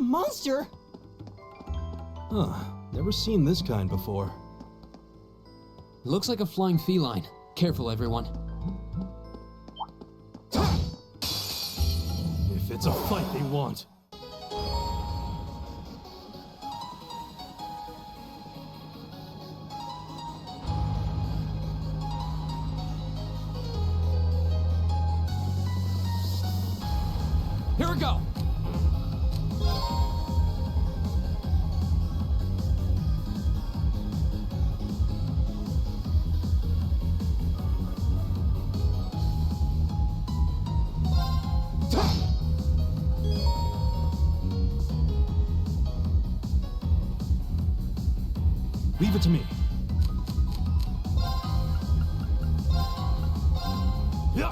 monster? Huh. Never seen this kind before. Looks like a flying feline. Careful, everyone. If it's a fight they want. Here we go! Leave it to me. Yeah.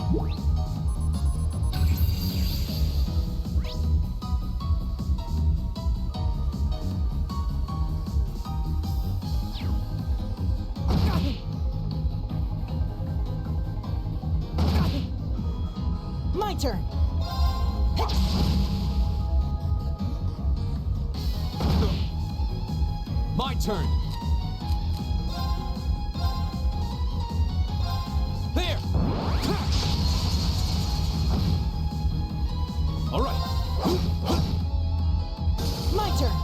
My turn. My turn. There. All right. My turn.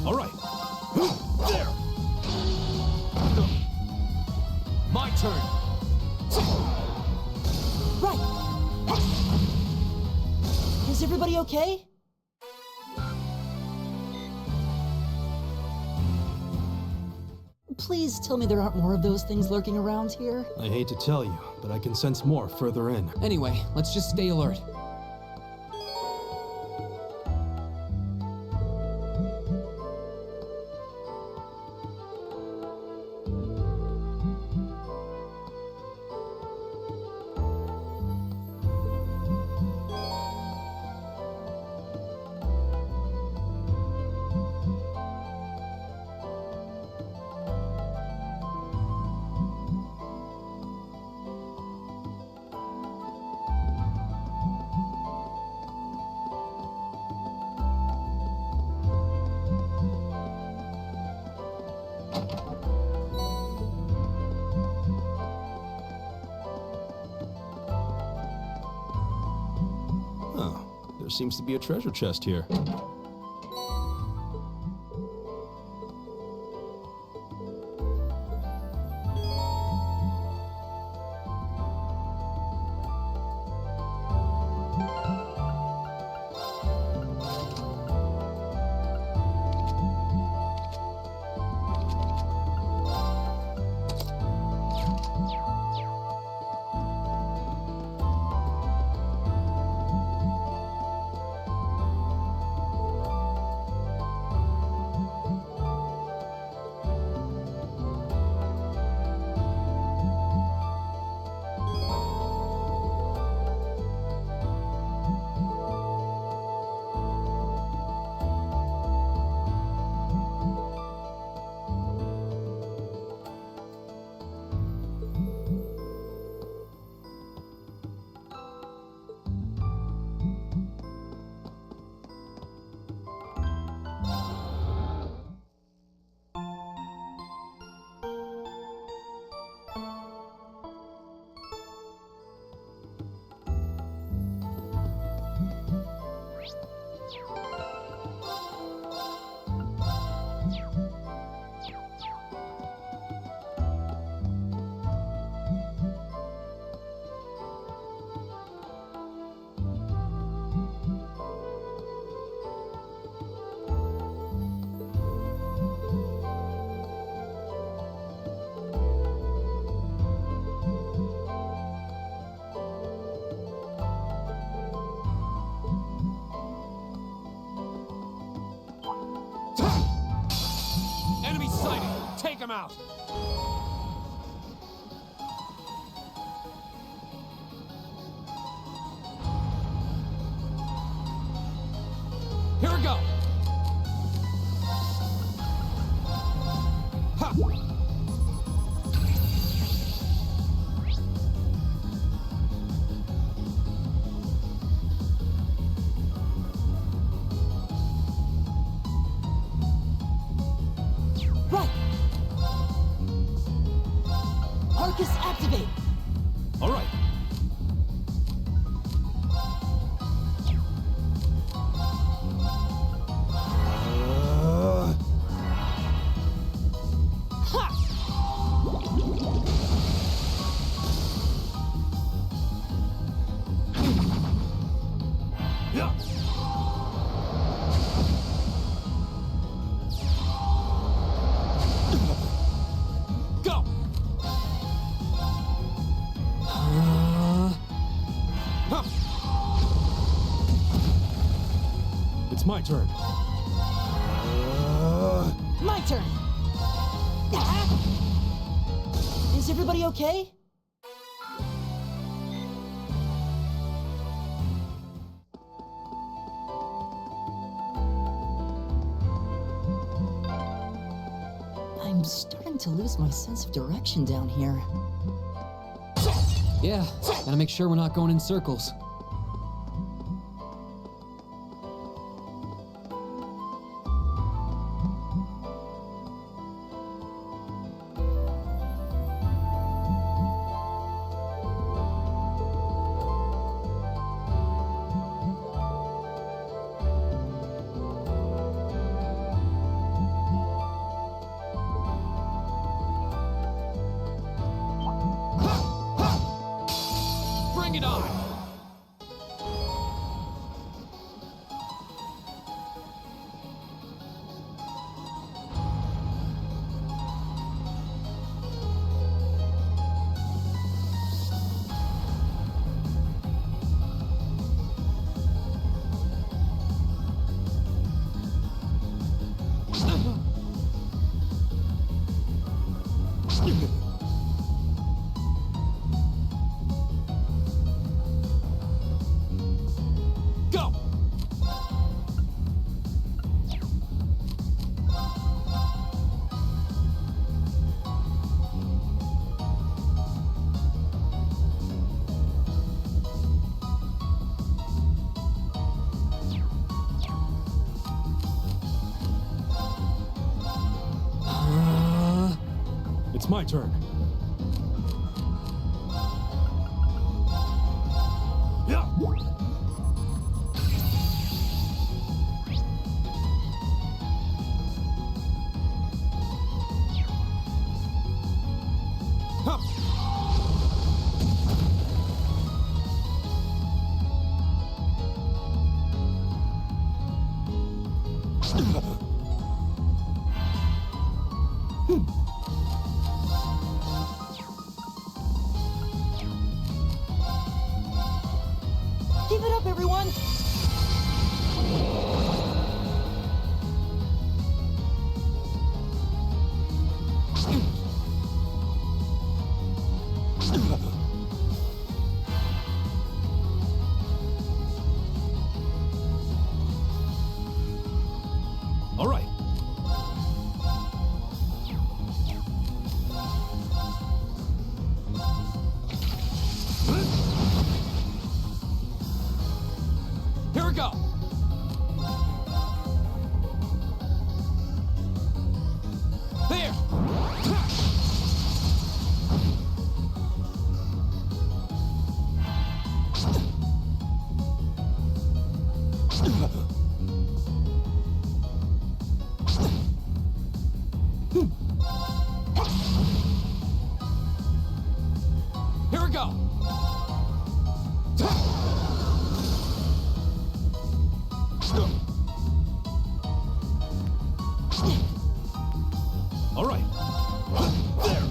All right. There. My turn. Right. Is everybody okay? Please tell me there aren't more of those things lurking around here. I hate to tell you, but I can sense more further in. Anyway, let's just stay alert. There seems to be a treasure chest here. Enemy sighted! Take him out! Here we go! Ha! it! All right. Yeah. Go! It's my turn. My turn! Is everybody okay? I'm starting to lose my sense of direction down here. Yeah, gotta make sure we're not going in circles. Bring it on! Go! It's my turn. Yeah. Give it up, everyone! All right. Here we go! There! Here we go! All right. There.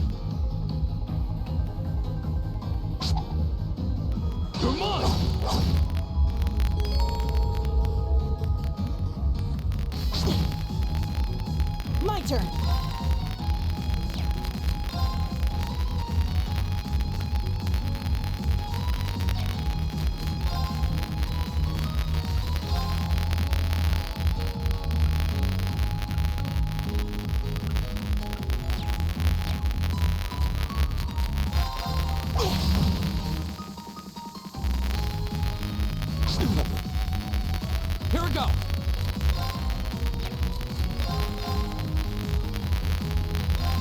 You're mine. My turn! Here we go!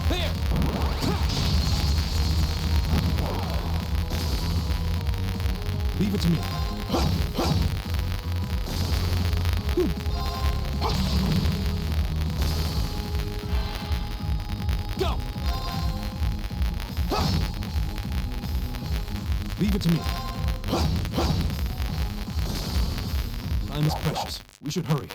There! Leave it to me. Go! Leave it to me. Time is precious. We should hurry.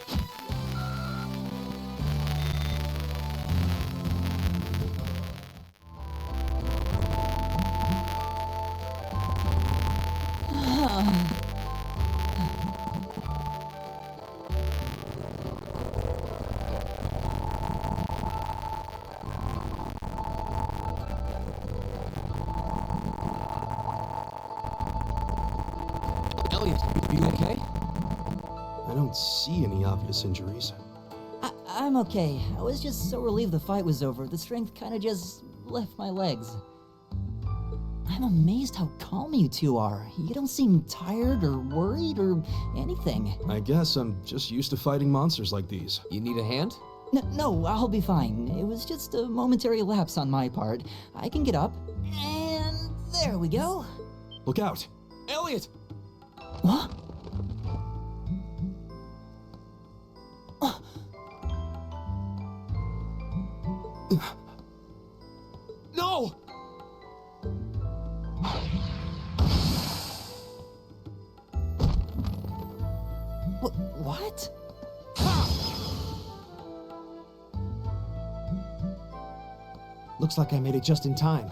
Elliot, are you okay? I don't see any obvious injuries. I'm okay. I was just so relieved the fight was over. The strength kind of just left my legs. I'm amazed how calm you two are. You don't seem tired or worried or anything. I guess I'm just used to fighting monsters like these. You need a hand? No, I'll be fine. It was just a momentary lapse on my part. I can get up. And there we go. Look out! Elliot! What? No! What? Looks like I made it just in time.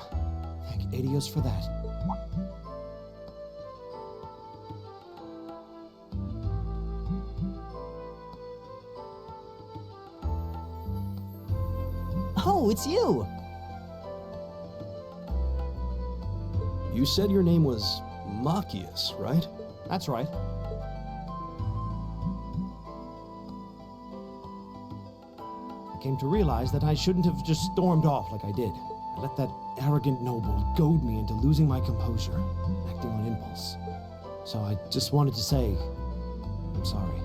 Thank Adios for that. Oh, it's you! You said your name was Machias, right? That's right. I came to realize that I shouldn't have just stormed off like I did. I let that arrogant noble goad me into losing my composure, acting on impulse. So I just wanted to say, I'm sorry.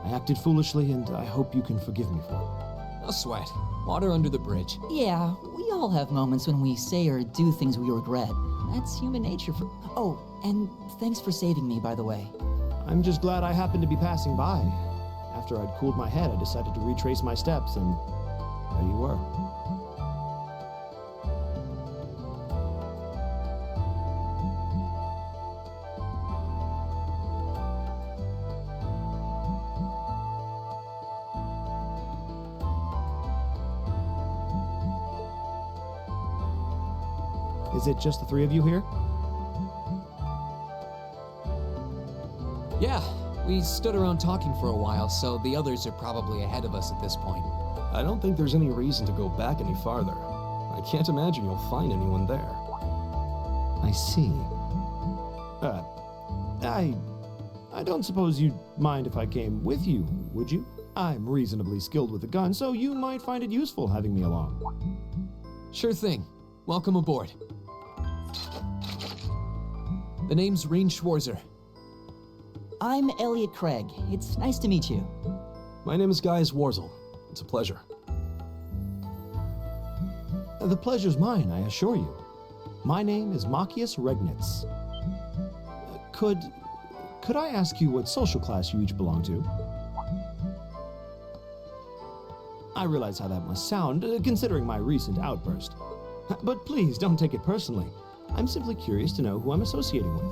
I acted foolishly, and I hope you can forgive me for it. No sweat. Water under the bridge. Yeah, we all have moments when we say or do things we regret. That's human nature for— Oh, and thanks for saving me, by the way. I'm just glad I happened to be passing by. After I'd cooled my head, I decided to retrace my steps, and there you were. Is it just the three of you here? Yeah, we stood around talking for a while, so the others are probably ahead of us at this point. I don't think there's any reason to go back any farther. I can't imagine you'll find anyone there. I see. I don't suppose you'd mind if I came with you, would you? I'm reasonably skilled with a gun, so you might find it useful having me along. Sure thing. Welcome aboard. The name's Rean Schwarzer. I'm Elliot Craig. It's nice to meet you. My name is Gaius Warzel. It's a pleasure. The pleasure's mine, I assure you. My name is Machias Regnitz. Could I ask you what social class you each belong to? I realize how that must sound, considering my recent outburst. But please, don't take it personally. I'm simply curious to know who I'm associating with.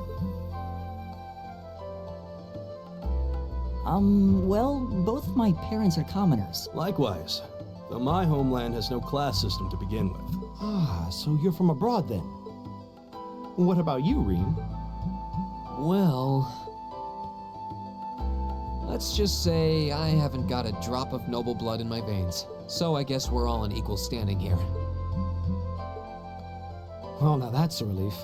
Well, both of my parents are commoners. Likewise, though my homeland has no class system to begin with. Ah, so you're from abroad then? What about you, Rean? Well, let's just say I haven't got a drop of noble blood in my veins, so I guess we're all in equal standing here. Well, now that's a relief.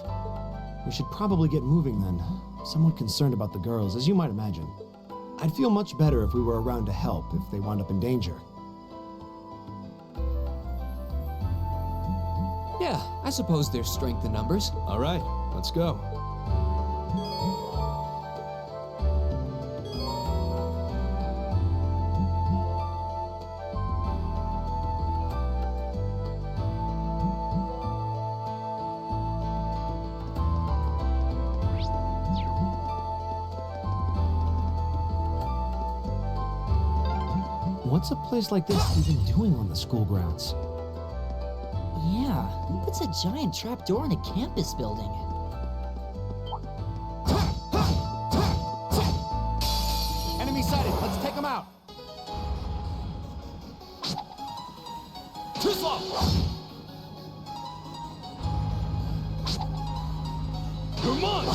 We should probably get moving then. Somewhat concerned about the girls, as you might imagine. I'd feel much better if we were around to help if they wound up in danger. Yeah, I suppose there's strength in numbers. All right, let's go. What's a place like this even doing on the school grounds? Yeah, who puts a giant trapdoor in a campus building? Enemy sighted. Let's take them out. Too slow. Come on.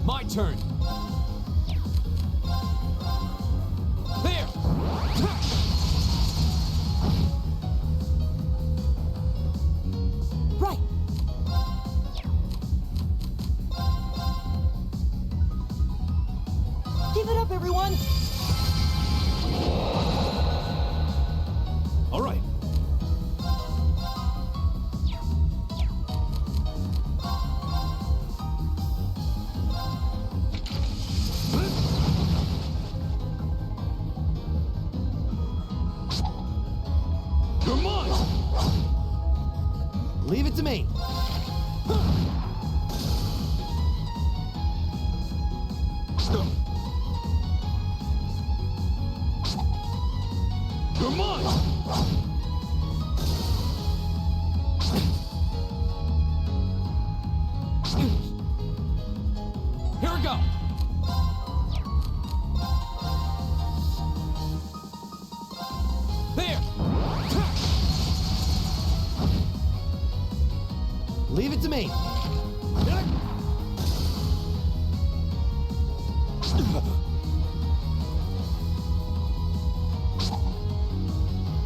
My turn. There. Right. Give it up, everyone. All right. Come on. Leave it to me. Come on. Here we go. There. Leave it to me.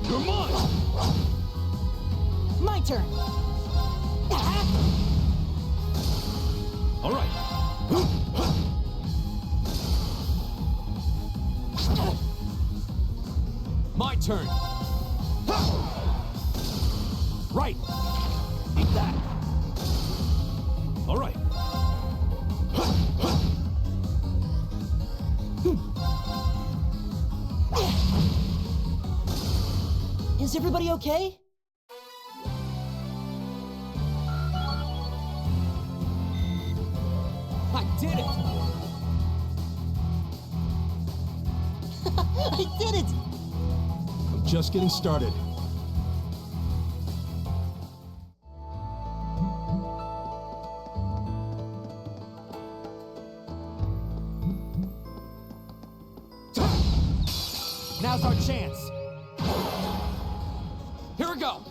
Come on. My turn. All right. My turn. Right. Eat that. All right. Is everybody okay? I did it. I did it! I'm just getting started. Now's our chance. Here we go.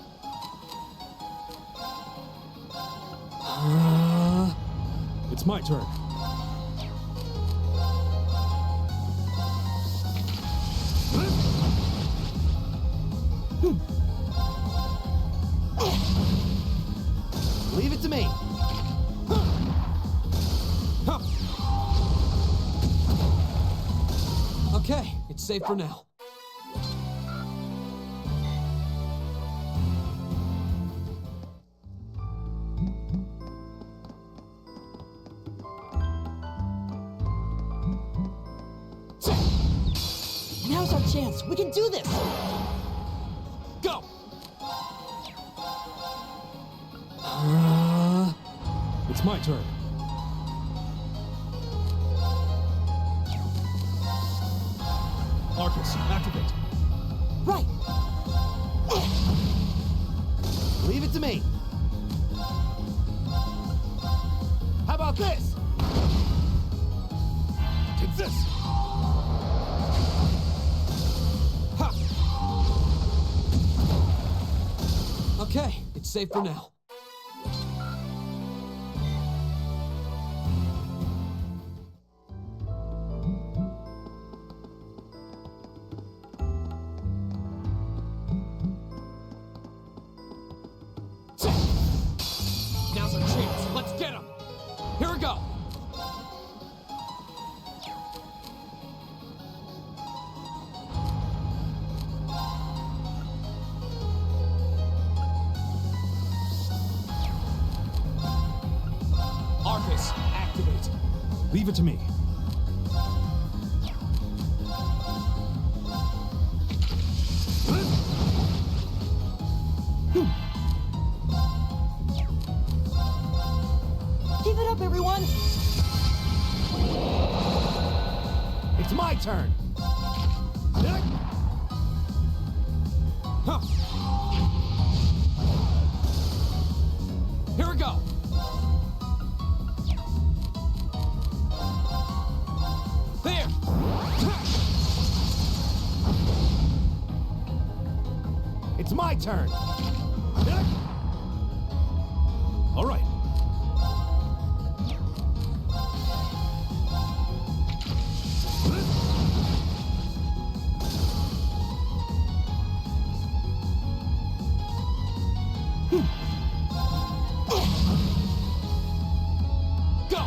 It's my turn. Leave it to me. Okay, it's safe for now. Now's our chance. We can do this. Go. It's my turn. Arcus, activate. Right. Leave it to me. How about this? Take this. Ha. Okay, it's safe for now. Now's our chance. Let's get him. Here we go. Arcus, activate. Leave it to me. turn. Huh. Here we go. There. It's my turn. All right. Go.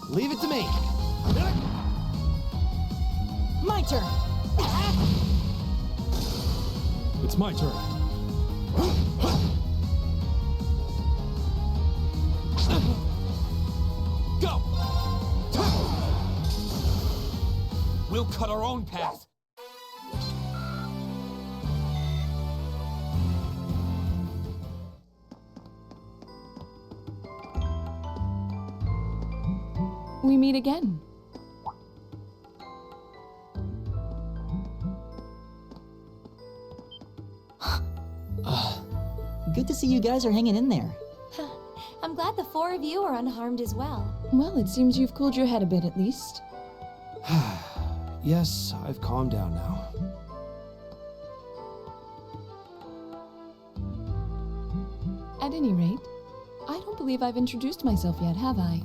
Leave it to me. My turn. It's my turn. Go. We'll cut our own path. We meet again. Good to see you guys are hanging in there. I'm glad the four of you are unharmed as well. Well, it seems you've cooled your head a bit at least. Yes, I've calmed down now. At any rate, I don't believe I've introduced myself yet, have I?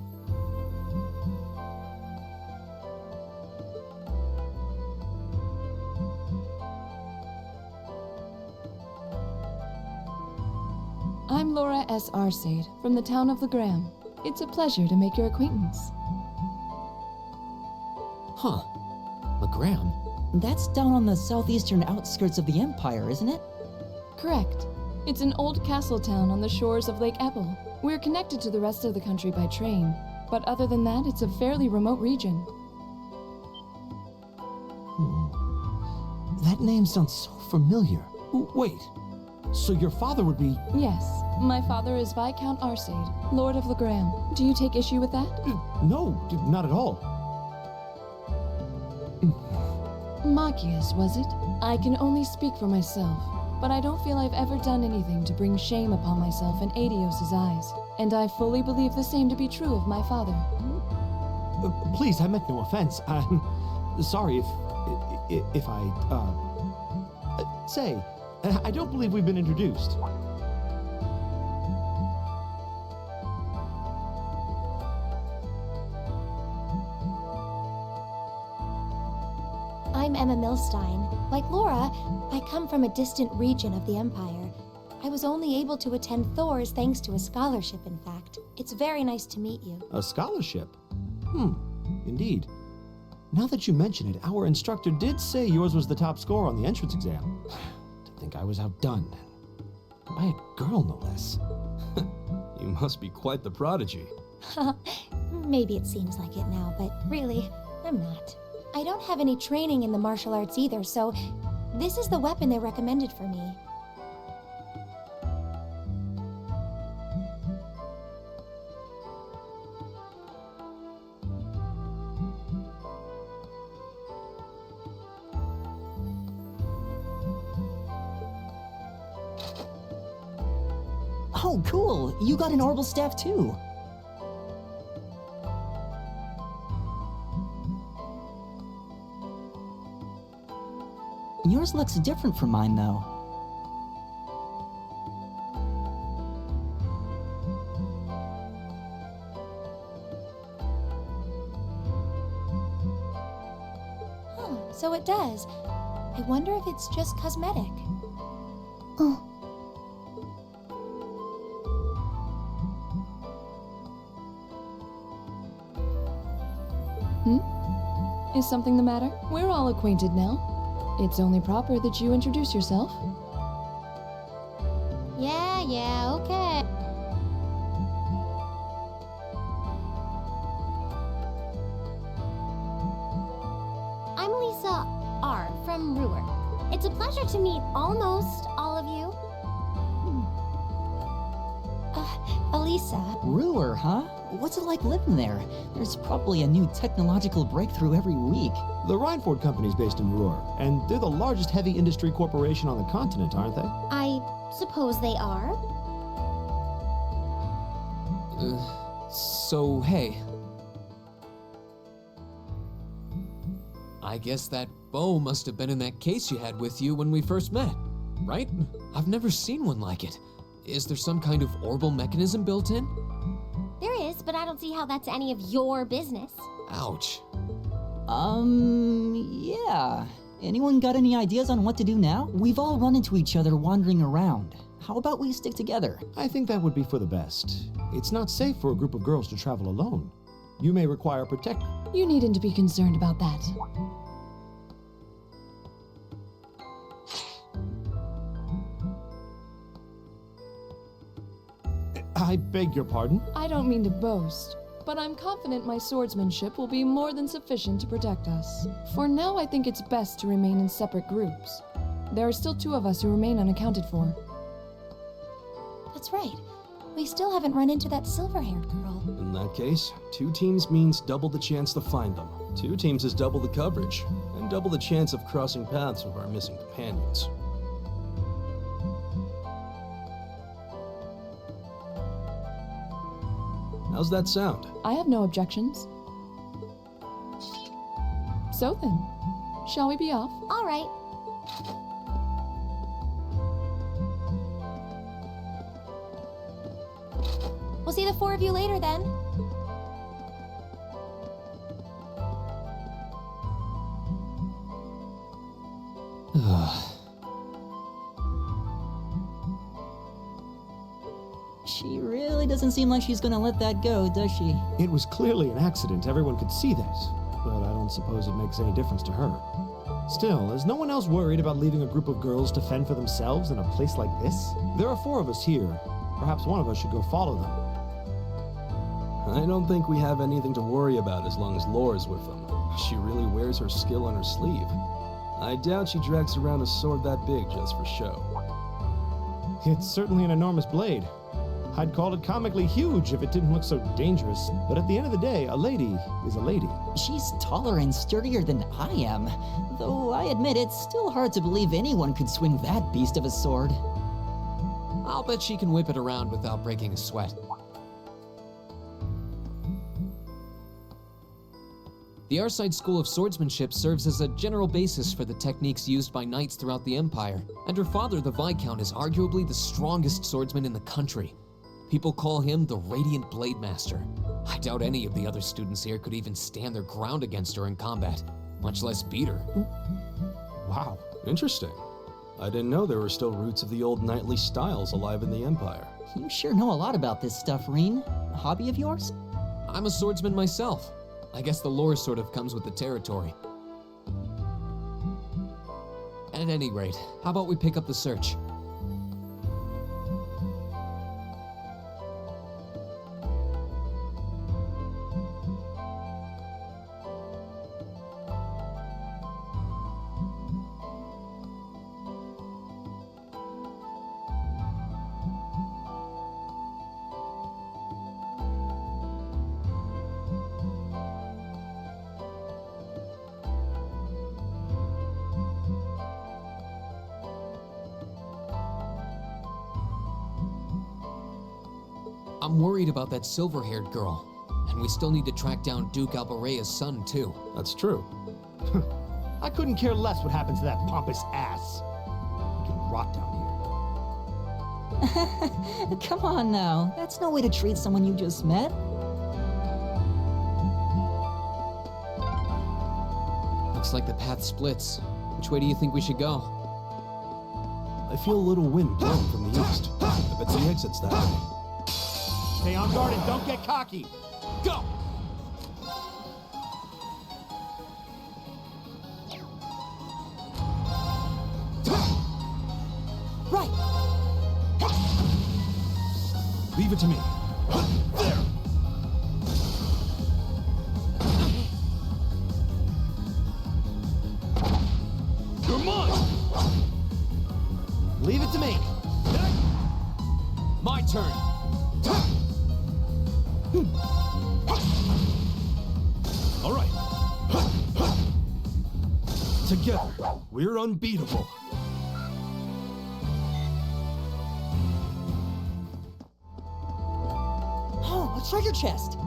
I'm Laura S. Arcade, from the town of Legram. It's a pleasure to make your acquaintance. Huh. Legram? That's down on the southeastern outskirts of the Empire, isn't it? Correct. It's an old castle town on the shores of Lake Ebble. We're connected to the rest of the country by train, but other than that, it's a fairly remote region. That name sounds so familiar. Wait, so your father would be... Yes, my father is Viscount Arcade, Lord of Legram. Do you take issue with that? No, not at all. Machias, was it? I can only speak for myself, but I don't feel I've ever done anything to bring shame upon myself in Adios's eyes, and I fully believe the same to be true of my father. Please, I meant no offense. I'm sorry if I, say, I don't believe we've been introduced. I'm Emma Milstein. Like Laura, I come from a distant region of the Empire. I was only able to attend Thor's thanks to a scholarship, in fact. It's very nice to meet you. A scholarship? Indeed. Now that you mention it, our instructor did say yours was the top score on the entrance exam. To think I was outdone. By a girl, no less. You must be quite the prodigy. Maybe it seems like it now, but really, I'm not. I don't have any training in the martial arts either, so this is the weapon they recommended for me. Oh, cool. You got an orbital staff too. Yours looks different from mine, though. So it does. I wonder if it's just cosmetic. Oh. Is something the matter? We're all acquainted now. It's only proper that you introduce yourself. Yeah, okay. I'm Lisa R. from Ruhr. It's a pleasure to meet almost all of you. Elisa. Ruhr, huh? What's it like living there? There's probably a new technological breakthrough every week. The Reinford Company's based in Ruhr, and they're the largest heavy industry corporation on the continent, aren't they? I suppose they are. So, hey. I guess that bow must have been in that case you had with you when we first met, right? I've never seen one like it. Is there some kind of orbital mechanism built in? There is, but I don't see how that's any of your business. Ouch. Yeah. Anyone got any ideas on what to do now? We've all run into each other wandering around. How about we stick together? I think that would be for the best. It's not safe for a group of girls to travel alone. You may require protection. You needn't to be concerned about that. I beg your pardon? I don't mean to boast, but I'm confident my swordsmanship will be more than sufficient to protect us. For now, I think it's best to remain in separate groups. There are still 2 of us who remain unaccounted for. That's right. We still haven't run into that silver-haired girl. In that case, 2 teams means double the chance to find them. 2 teams is double the coverage, and double the chance of crossing paths with our missing companions. How's that sound? I have no objections. So then, shall we be off? All right. We'll see the 4 of you later then. She really doesn't seem like she's gonna let that go, does she? It was clearly an accident. Everyone could see that. But I don't suppose it makes any difference to her. Still, is no one else worried about leaving a group of girls to fend for themselves in a place like this? There are 4 of us here. Perhaps one of us should go follow them. I don't think we have anything to worry about as long as Laura's with them. She really wears her skill on her sleeve. I doubt she drags around a sword that big just for show. It's certainly an enormous blade. I'd call it comically huge if it didn't look so dangerous. But at the end of the day, a lady is a lady. She's taller and sturdier than I am. Though I admit it's still hard to believe anyone could swing that beast of a sword. I'll bet she can whip it around without breaking a sweat. The Arside School of Swordsmanship serves as a general basis for the techniques used by knights throughout the Empire, and her father, the Viscount, is arguably the strongest swordsman in the country. People call him the Radiant Blade Master. I doubt any of the other students here could even stand their ground against her in combat, much less beat her. Wow, interesting. I didn't know there were still roots of the old knightly styles alive in the Empire. You sure know a lot about this stuff, Reen. A hobby of yours? I'm a swordsman myself. I guess the lore sort of comes with the territory. At any rate, how about we pick up the search? I'm worried about that silver-haired girl, and we still need to track down Duke Albarea's son, too. That's true. I couldn't care less what happens to that pompous ass. He can rot down here. Come on now, that's no way to treat someone you just met. Looks like the path splits. Which way do you think we should go? I feel a little wind blowing from the east. I bet the exit's that way. Stay on guard and don't get cocky. Go! Right. Leave it to me. There. You're mine. Leave it to me. My turn. All right. Together, we're unbeatable. Oh, a treasure chest!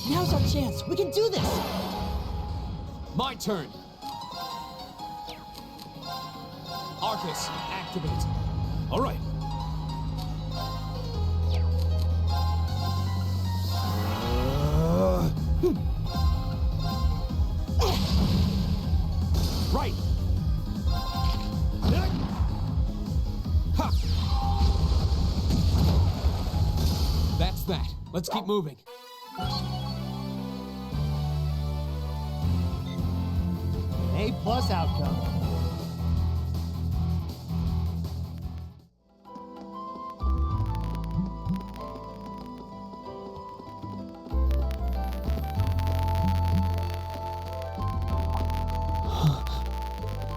Now's our chance. We can do this. My turn. Arcus, activate. All right. Right. Ha. That's that. Let's keep moving. A+ outcome.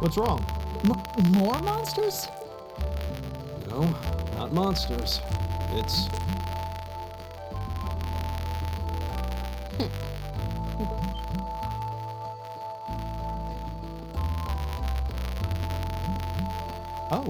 What's wrong? More monsters? No, not monsters. It's... Oh.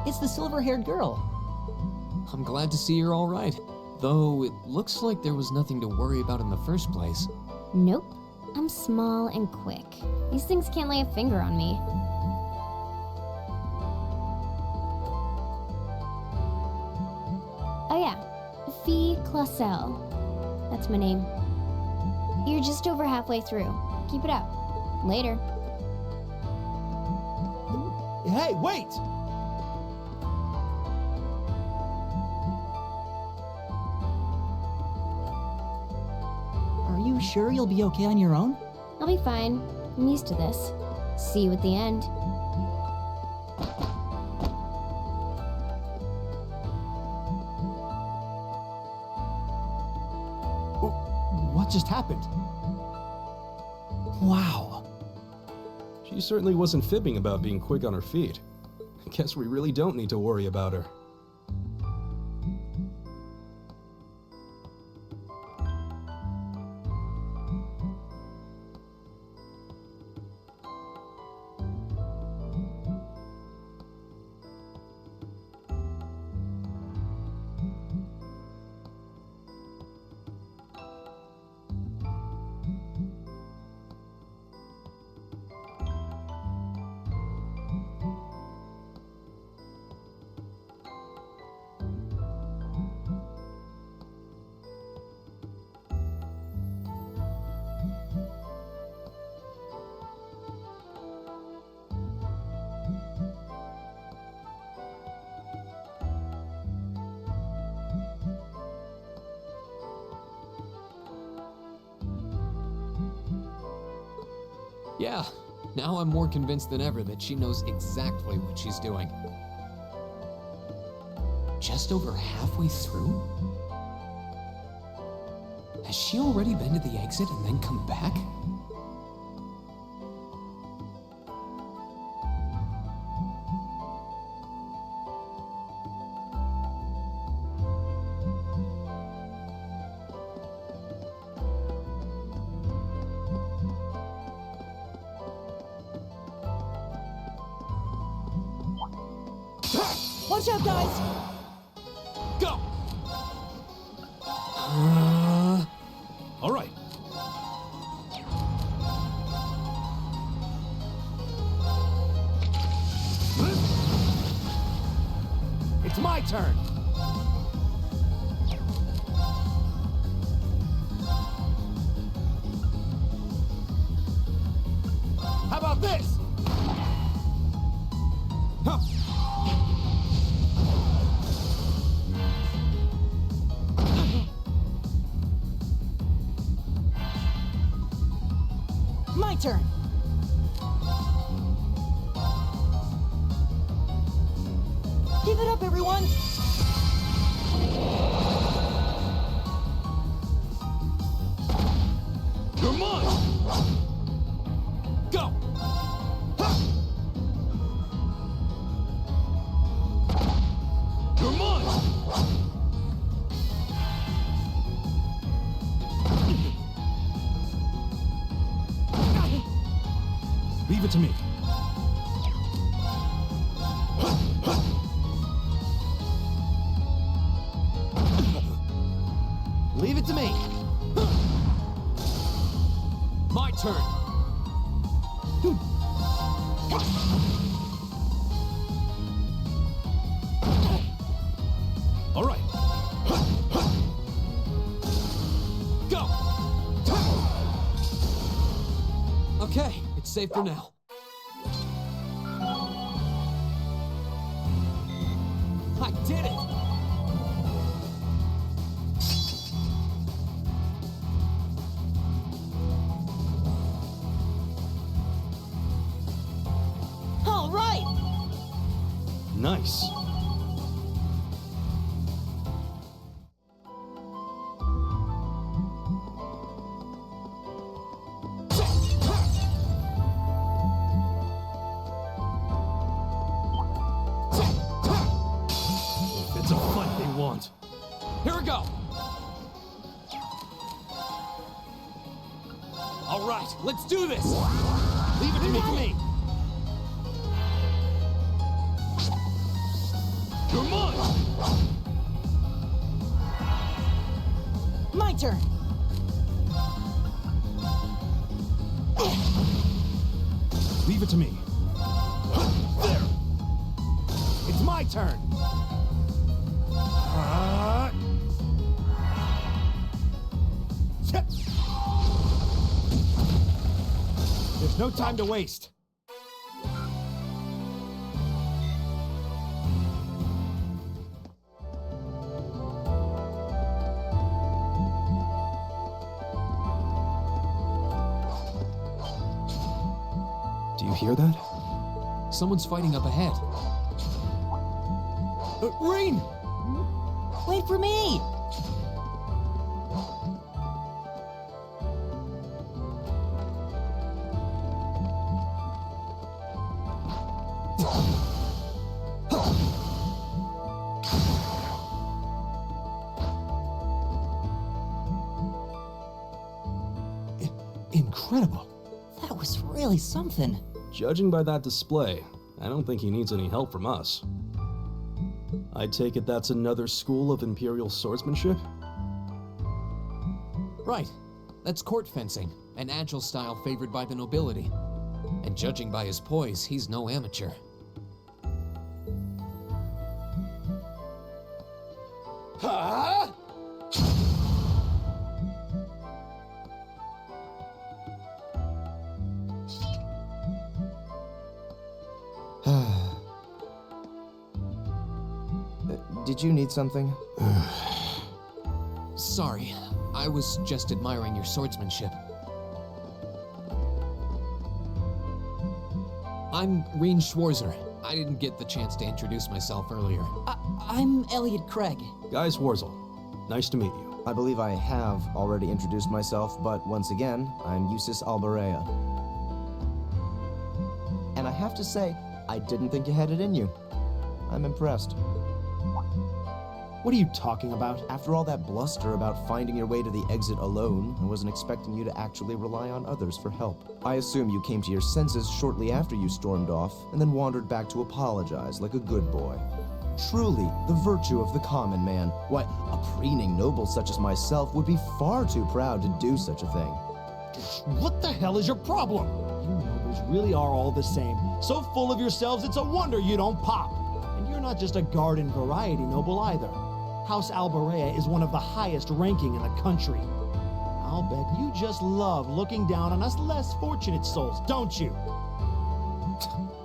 It's the silver-haired girl. I'm glad to see you're all right. Though it looks like there was nothing to worry about in the first place. Nope. I'm small and quick. These things can't lay a finger on me. Oh yeah, Fee Clausel. That's my name. You're just over halfway through. Keep it up. Later. Hey, wait! Are you sure you'll be okay on your own? I'll be fine. I'm used to this. See you at the end. What just happened? Wow. She certainly wasn't fibbing about being quick on her feet. I guess we really don't need to worry about her. Yeah, now I'm more convinced than ever that she knows exactly what she's doing. Just over halfway through? Has she already been to the exit and then come back? Watch out, guys! Go! All right. It's my turn! How about this? Huh. My turn! Give it up, everyone! You're mine! Go! You're mine! Leave it to me. Leave it to me. My turn. All right. Go! Okay, it's safe for now. I did it! All right! Nice. It's a fight they want. Here we go! All right, let's do this! Leave it to me. You're mine! My turn! Leave it to me. There! It's my turn! There's no time to waste. Do you hear that? Someone's fighting up ahead. Rean! Wait for me! Incredible. That was really something. Judging by that display, I don't think he needs any help from us. I take it that's another school of Imperial swordsmanship? Right. That's court fencing, an agile style favored by the nobility. And judging by his poise, he's no amateur. Huh? Did you need something? Sorry, I was just admiring your swordsmanship. I'm Rean Schwarzer. I didn't get the chance to introduce myself earlier. I'm Elliot Craig. Guy Schwarzel. Nice to meet you. I believe I have already introduced myself, but once again, I'm Eustace Alberea. And I have to say, I didn't think you had it in you. I'm impressed. What are you talking about? After all that bluster about finding your way to the exit alone, I wasn't expecting you to actually rely on others for help. I assume you came to your senses shortly after you stormed off, and then wandered back to apologize like a good boy. Truly, the virtue of the common man. Why, a preening noble such as myself would be far too proud to do such a thing. What the hell is your problem? You nobles really are all the same. So full of yourselves, it's a wonder you don't pop. And you're not just a garden variety noble either. House Alberea is one of the highest ranking in the country. I'll bet you just love looking down on us less fortunate souls, don't you?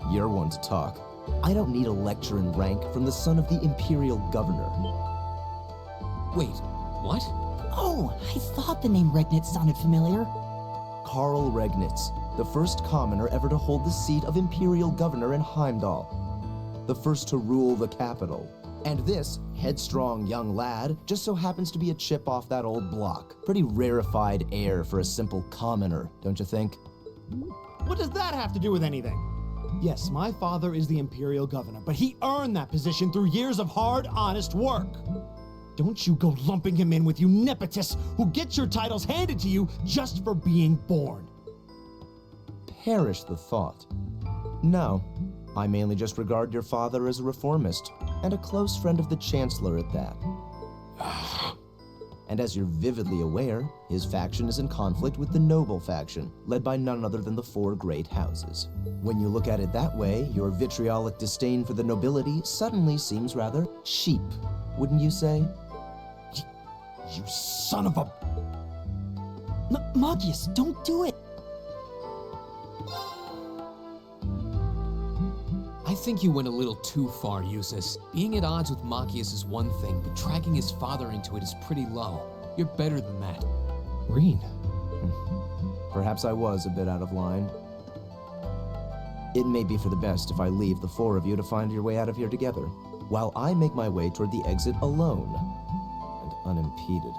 You're one to talk. I don't need a lecture in rank from the son of the Imperial Governor. Wait, what? Oh, I thought the name Regnitz sounded familiar. Karl Regnitz, the first commoner ever to hold the seat of Imperial Governor in Heimdall. The first to rule the capital. And this headstrong young lad just so happens to be a chip off that old block. Pretty rarefied air for a simple commoner, don't you think? What does that have to do with anything? Yes, my father is the Imperial Governor, but he earned that position through years of hard, honest work. Don't you go lumping him in with you nepotists who get your titles handed to you just for being born. Perish the thought. No, I mainly just regard your father as a reformist, and a close friend of the Chancellor at that. And as you're vividly aware, his faction is in conflict with the noble faction, led by none other than the four great houses. When you look at it that way, your vitriolic disdain for the nobility suddenly seems rather cheap, wouldn't you say? You son of a... Magius, don't do it! I think you went a little too far, Eustace. Being at odds with Machias is one thing, but dragging his father into it is pretty low. You're better than that. Rean. Perhaps I was a bit out of line. It may be for the best if I leave the four of you to find your way out of here together, while I make my way toward the exit alone and unimpeded.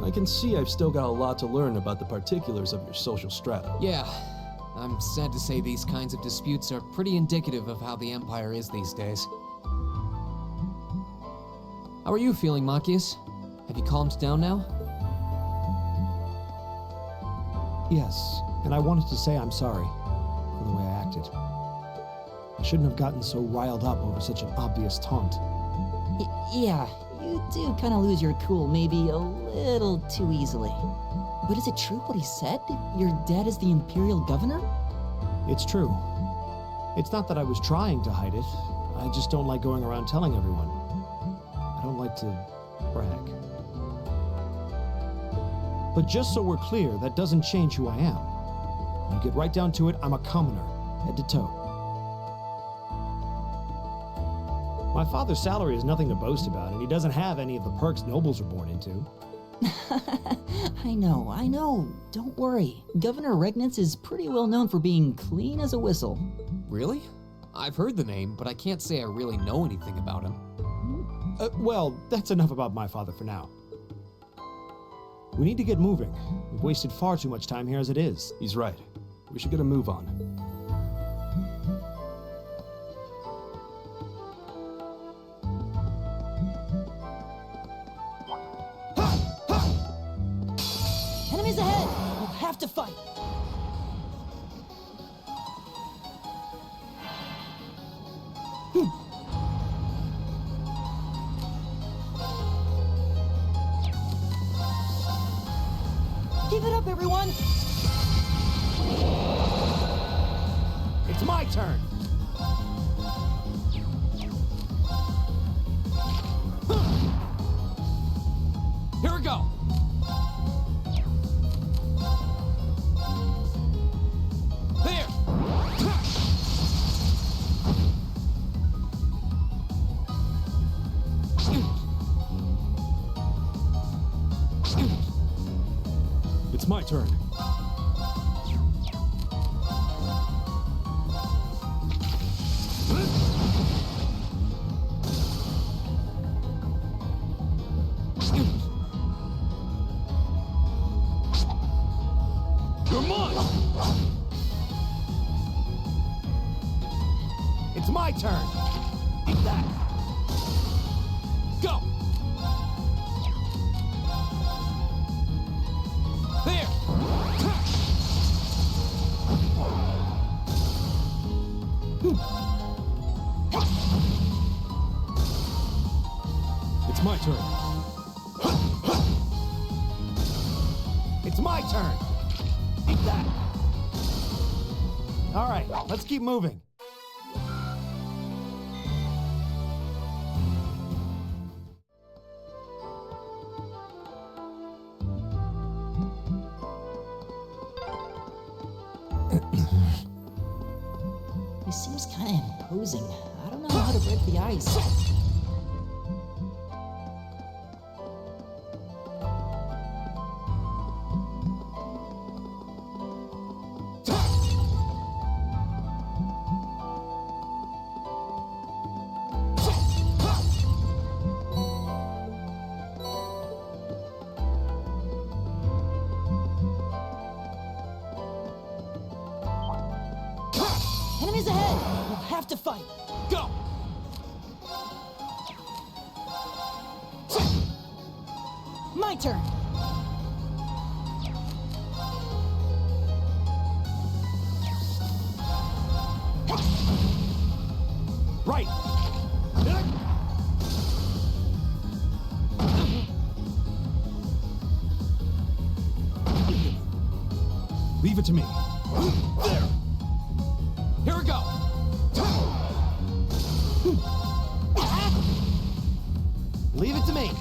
I can see I've still got a lot to learn about the particulars of your social strata. Yeah, I'm sad to say these kinds of disputes are pretty indicative of how the Empire is these days. How are you feeling, Machias? Have you calmed down now? Yes, and I wanted to say I'm sorry for the way I acted. I shouldn't have gotten so riled up over such an obvious taunt. Yeah, You do kind of lose your cool maybe a little too easily. But is it true what he said? Your dad is the Imperial Governor? It's true. It's not that I was trying to hide it. I just don't like going around telling everyone. I don't like to brag. But just so we're clear, that doesn't change who I am. When you get right down to it, I'm a commoner, head to toe. My father's salary is nothing to boast about, and he doesn't have any of the perks nobles are born into. I know. Don't worry. Governor Regnitz is pretty well known for being clean as a whistle. Really? I've heard the name, but I can't say I really know anything about him. Well, that's enough about my father for now. We need to get moving. We've wasted far too much time here as it is. He's right. We should get a move on. Enemies ahead! We'll have to fight! Give it up, everyone! It's my turn! Here we go! There! It's my turn. You're mine! It's my turn! Eat that! Go! There! It's my turn. It's my turn. Eat that. All right, let's keep moving. He seems kind of imposing. I don't know how to break the ice. Enemies ahead! We'll have to fight! Go! My turn! Right! Leave it to me. There! Here we go! Leave it to me.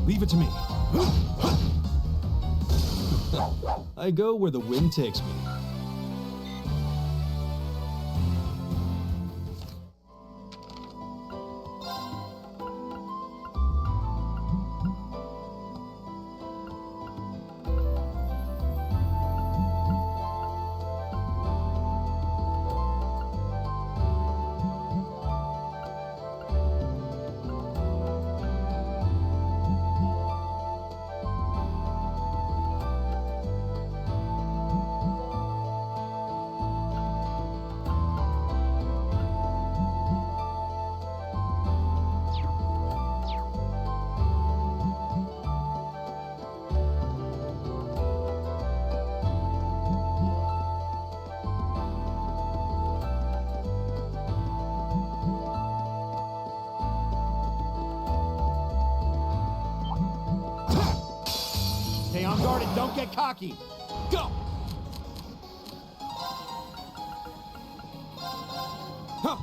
Leave it to me. I go where the wind takes me. Stay on guard and don't get cocky. Go! Huh.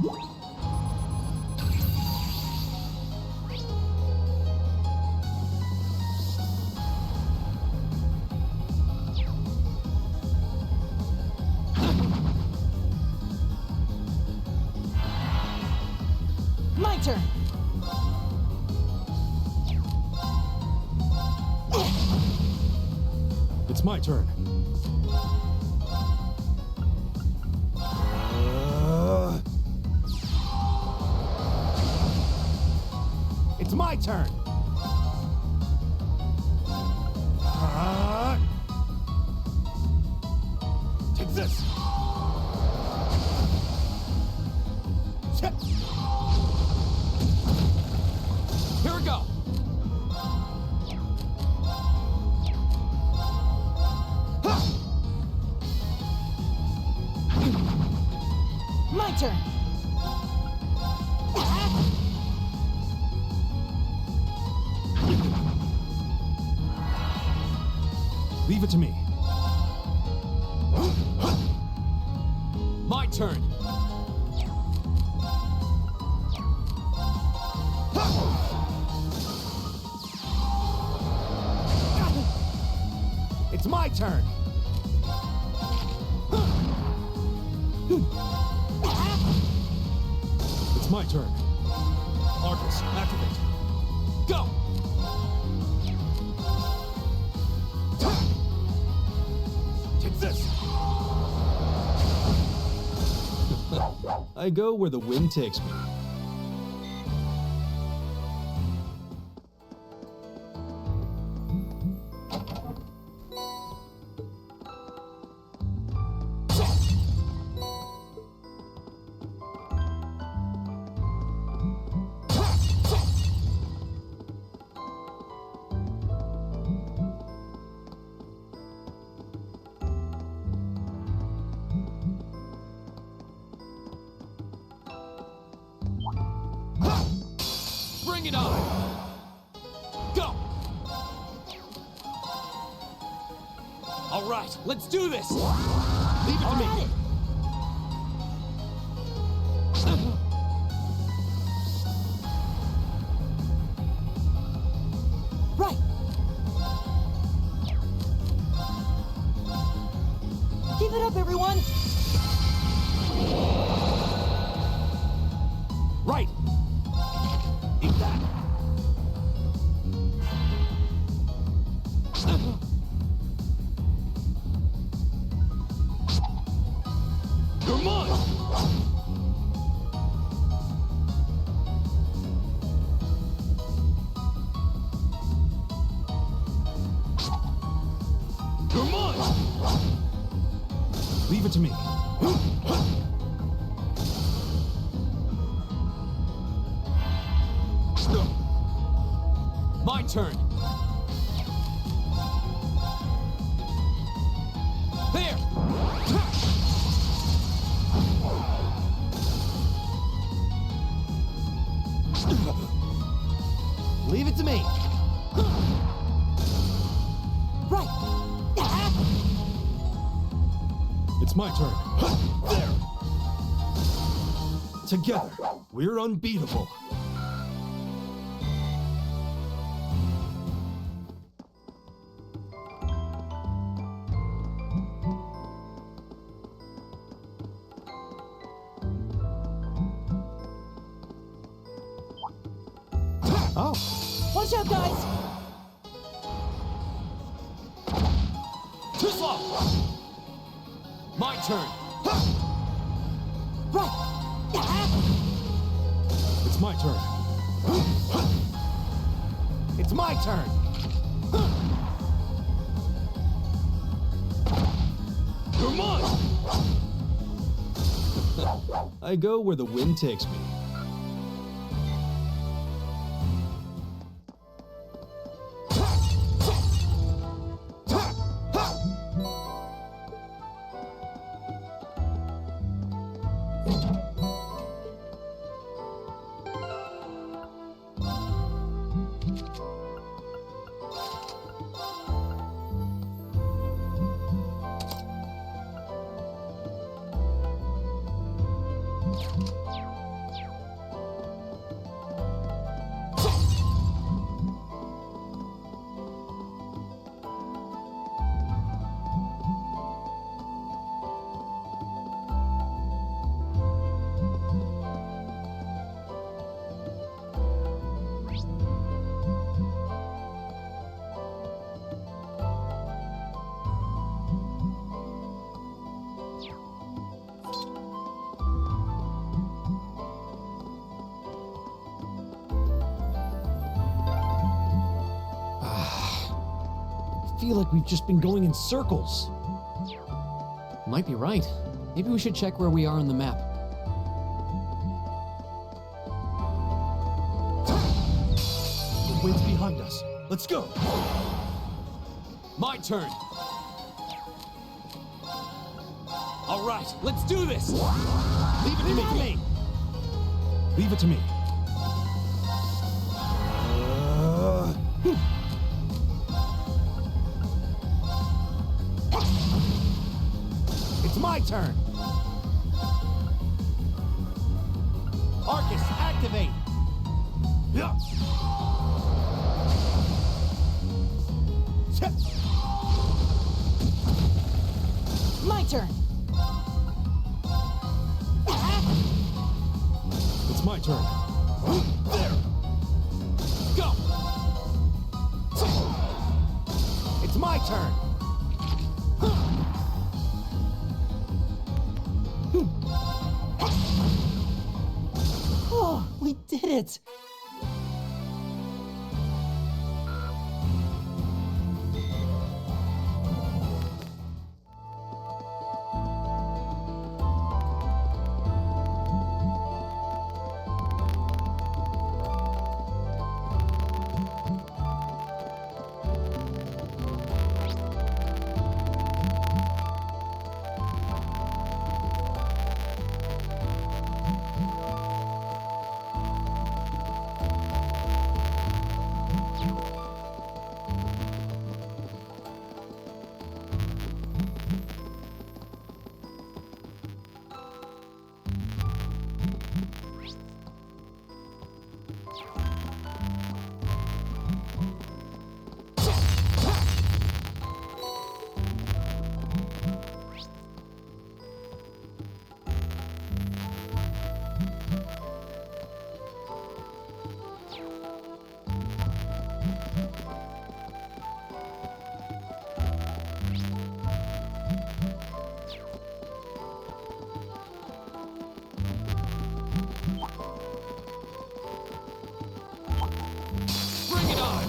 My turn! It's my turn. It's my turn. Take this. Here we go. My turn! Leave it to me. My turn. It's my turn. It's my turn. Arcus, activate. Go! Take this. I go where the wind takes me. Bring it on! Go! All right, let's do this! Leave it to me. Right! Keep it up, everyone! Right. Eat that. You're mine! You're mine! Leave it to me. My turn. There! Leave it to me. Right! It's my turn. There! Together, we're unbeatable. Oh. Watch out, guys! Too slow! My turn. Right! It's my turn. It's my turn. You're mine! I go where the wind takes me. I feel like we've just been going in circles. Might be right. Maybe we should check where we are on the map. The wind's behind us. Let's go. My turn. All right, let's do this. Leave it to me. Leave it to me. It's my turn. Arcus, activate. Yeah. My turn. It's my turn. There. Go. It's my turn. Oh, we did it! Bring it on.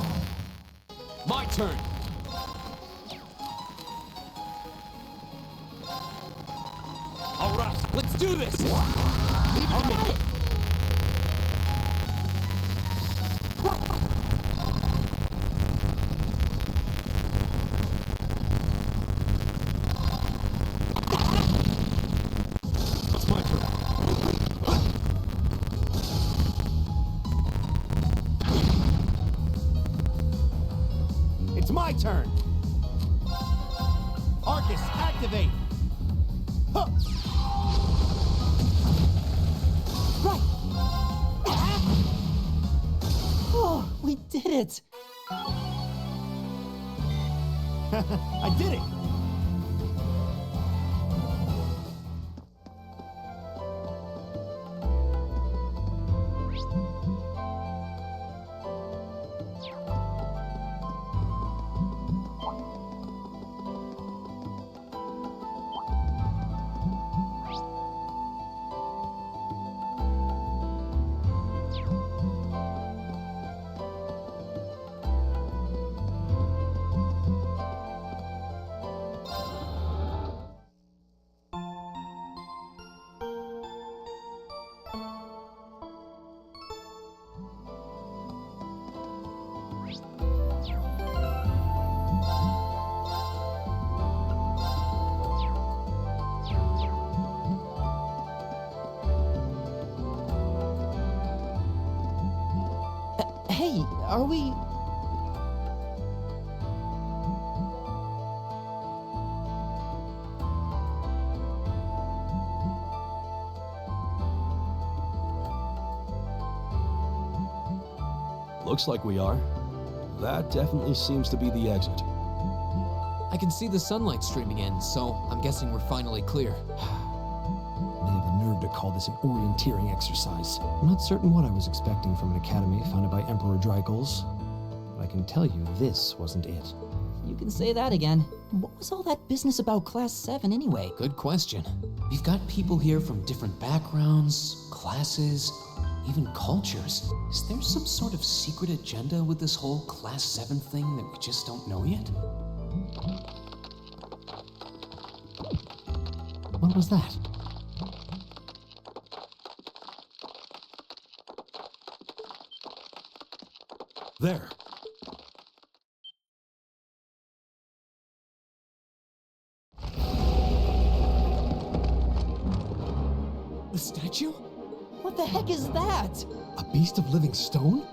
My turn. All right, let's do this. Leave it to me. It's my turn. It's my turn. Arcus, activate. Huh. Right! Oh, we did it! I did it. Hey, are we... Looks like we are. That definitely seems to be the exit. I can see the sunlight streaming in, so I'm guessing we're finally clear. They have the nerve to call this an orienteering exercise. I'm not certain what I was expecting from an academy founded by Emperor Drygles, but I can tell you this wasn't it. You can say that again. What was all that business about Class 7 anyway? Good question. We've got people here from different backgrounds, classes, even cultures. Is there some sort of secret agenda with this whole Class 7 thing that we just don't know yet? What was that? There. The statue? What the heck is that? A beast of living stone?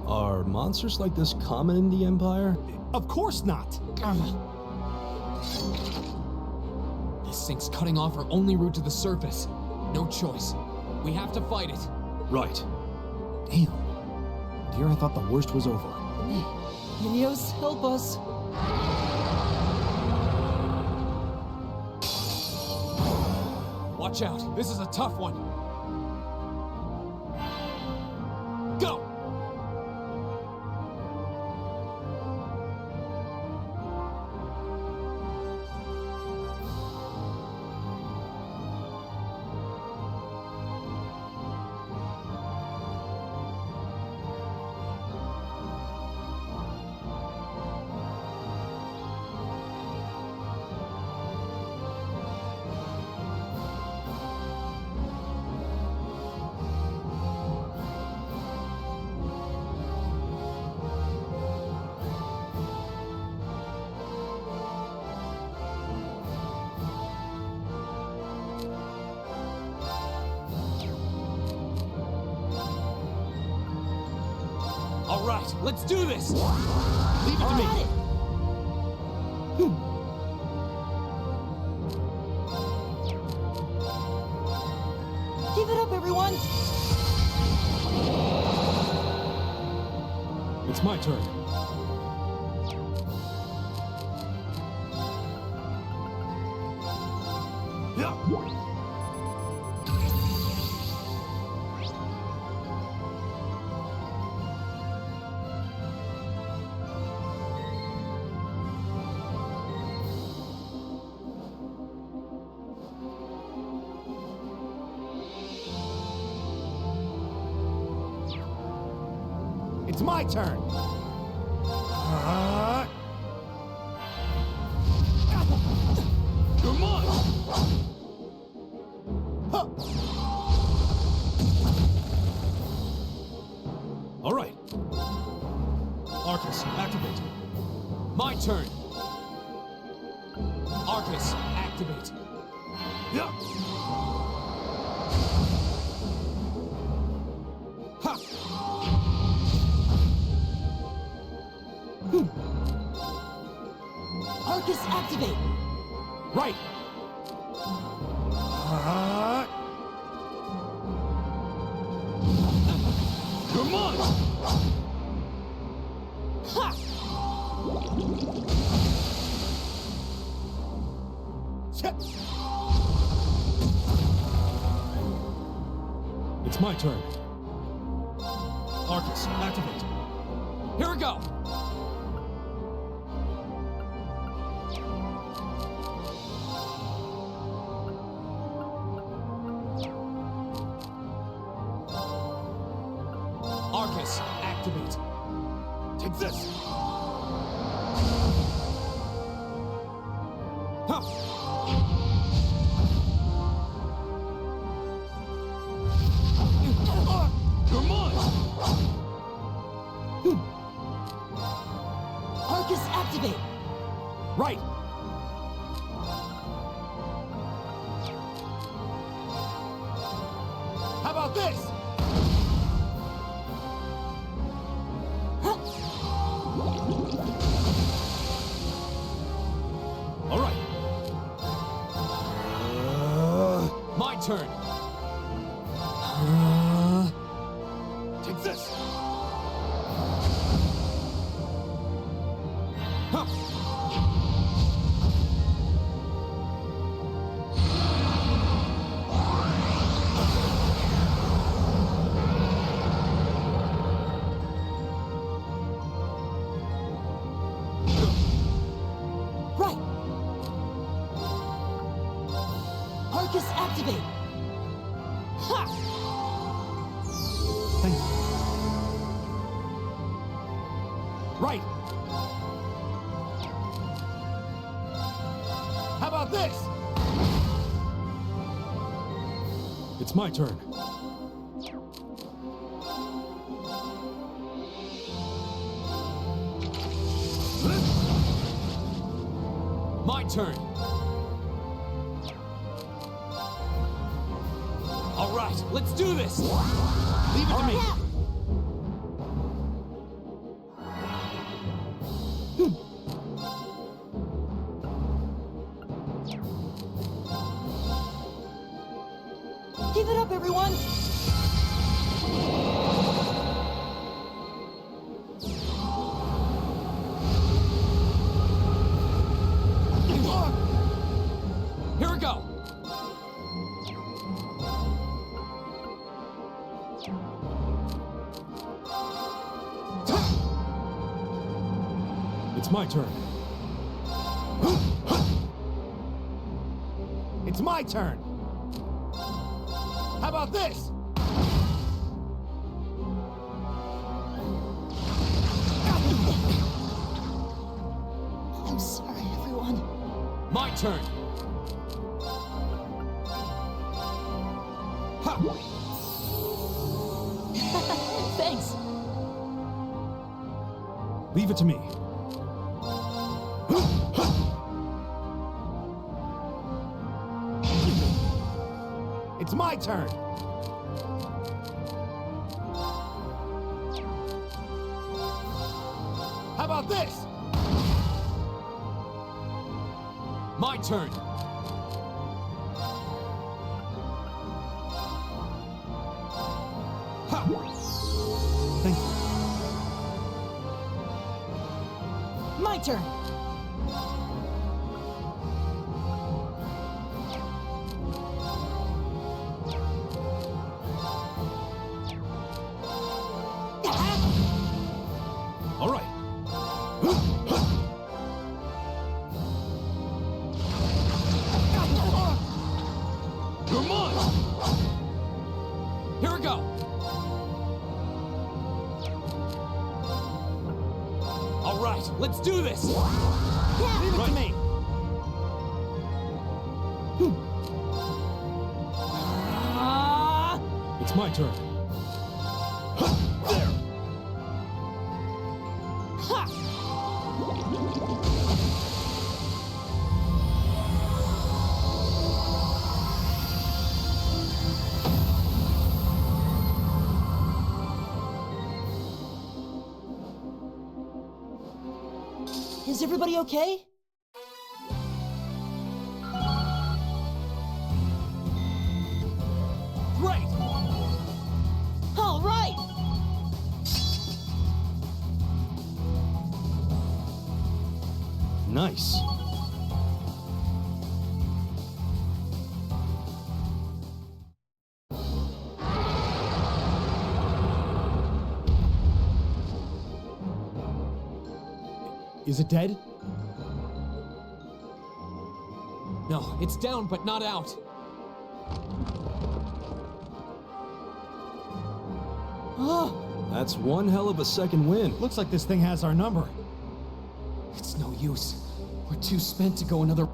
Are monsters like this common in the Empire? Of course not! This thing's cutting off our only route to the surface. No choice. We have to fight it. Right. Damn. Dear, I thought the worst was over. Helios, help us. Watch out. This is a tough one. Go! All right, let's do this! Leave it to me! Give it up, everyone! It's my turn. Yeah. It's my turn. You're mine. Huh. All right. Arcus, activate. My turn. Arcus, activate. Yeah. Ha. Arcus, activate! Right! You're mine! Ha! It's my turn. Arcus, activate. Here we go! Arcus, activate. Take this! Huh. You're mine! Arcus, activate! Right! How about this? turn. Take this! Huh. Right! Arcus activate! Ha! Thank you. Right! How about this? It's my turn. My turn. All right, let's do this. Leave it to me. Give it up, everyone! Here we go. It's my turn. It's my turn. How about this? I'm sorry, everyone. My turn. Thanks. Leave it to me. It's my turn. How about this? My turn. Thank you. My turn. All right. You're mine. Here we go. All right, let's do this. Leave it to me. It's my turn. There. Is everybody okay? Great. All right! Nice. Is it dead? No, it's down, but not out. Oh, That's one hell of a second win. looks like this thing has our number. It's no use. We're too spent to go another.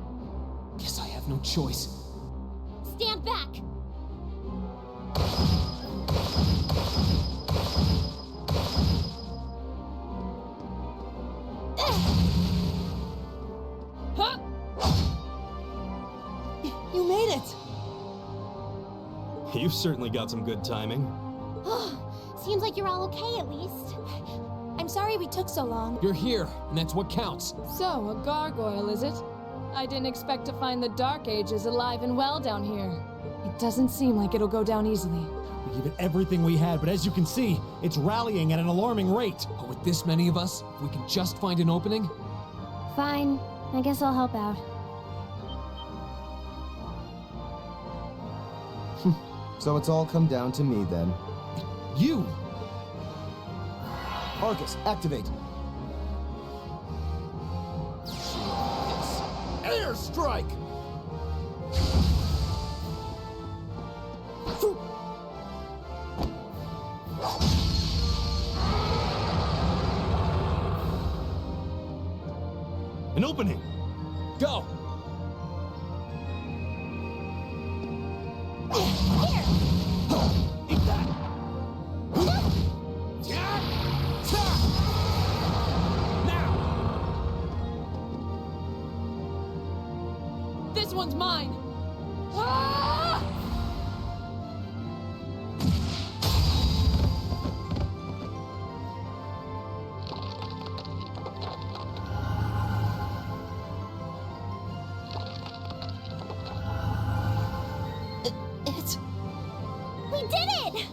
Guess I have no choice. Stand back! Huh? You made it! You've certainly got some good timing. Seems like you're all okay at least. I'm sorry we took so long. You're here, and that's what counts. So, a gargoyle, is it? I didn't expect to find the Dark Ages alive and well down here. It Doesn't seem like it'll go down easily. We give it everything we had, but as you can see, it's rallying at an alarming rate. But with this many of us, if we can just find an opening... Fine. I guess I'll help out. So it's all come down to me then. You! Arcus, activate! Airstrike! An opening! Go! Here! Eat that! This one's mine! We did it!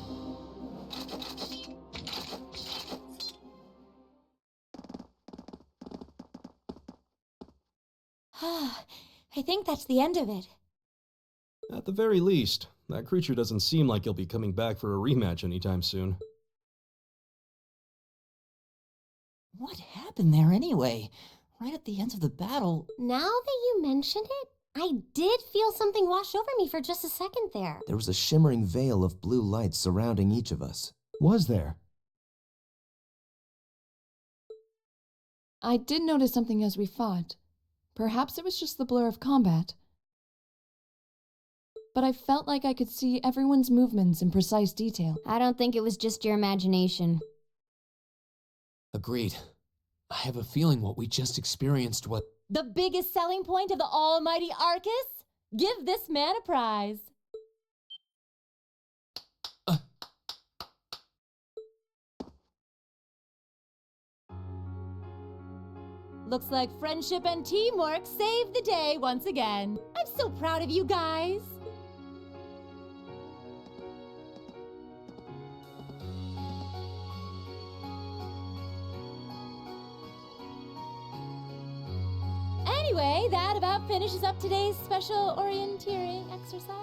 I think that's the end of it. At the very least, that creature doesn't seem like he'll be coming back for a rematch anytime soon. What happened there anyway? Right at the end of the battle... Now that you mention it, I did feel something wash over me for just a second there. There was a shimmering veil of blue light surrounding each of us. Was there? I did notice something as we fought. Perhaps it was just the blur of combat. But I felt like I could see everyone's movements in precise detail. I don't think it was just your imagination. Agreed. I have a feeling what we just experienced was... The biggest selling point of the almighty Arcus? Give this man a prize. Looks like friendship and teamwork saved the day once again. I'm so proud of you guys. Anyway, that about finishes up today's special orienteering exercise.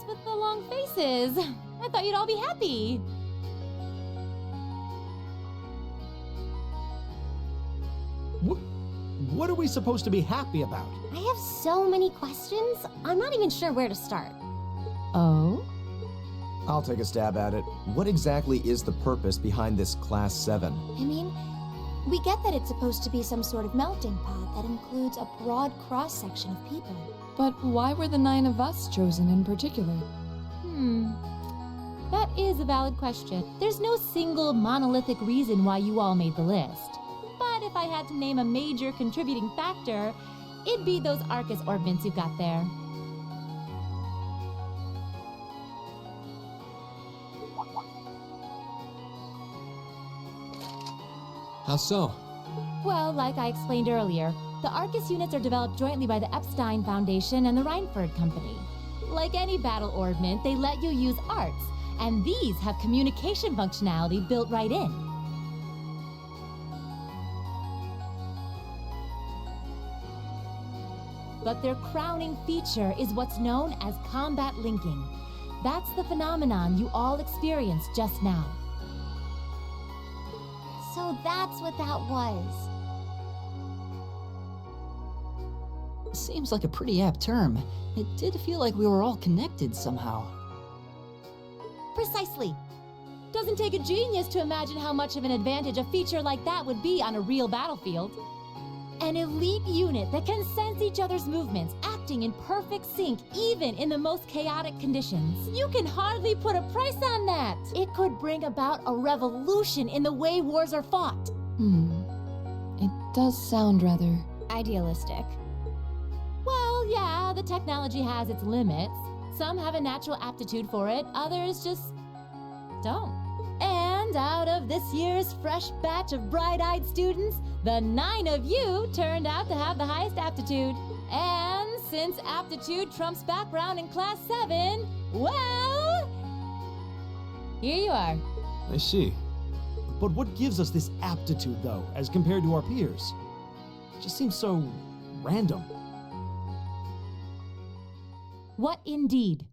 With the long faces. I thought you'd all be happy. What are we supposed to be happy about? I have so many questions, I'm not even sure where to start. Oh? I'll take a stab at it. What exactly is the purpose behind this Class 7? I mean, we get that it's supposed to be some sort of melting pot that includes a broad cross-section of people. But why were the 9 of us chosen in particular? That is a valid question. There's no single monolithic reason why you all made the list. But if I had to name a major contributing factor, it'd be those Arcus orbments you've got there. How so? Well, like I explained earlier, the Arcus units are developed jointly by the Epstein Foundation and the Reinford Company. Like any battle orbment, they let you use arts, and these have communication functionality built right in. But their crowning feature is what's known as combat linking. That's the phenomenon you all experienced just now. So that's what that was. Seems like a pretty apt term. It did feel like we were all connected somehow. Precisely. Doesn't take a genius to imagine how much of an advantage a feature like that would be on a real battlefield. An elite unit that can sense each other's movements, act acting in perfect sync even in the most chaotic conditions. You can hardly put a price on that. It could bring about a revolution in the way wars are fought. It does sound rather idealistic. Well, yeah, the technology has its limits. Some have a natural aptitude for it, others just don't. And out of this year's fresh batch of bright-eyed students, the 9 of you turned out to have the highest aptitude. And since aptitude trumps background in Class 7, well, here you are. I see. But what gives us this aptitude, though, as compared to our peers? It just seems so random. What indeed?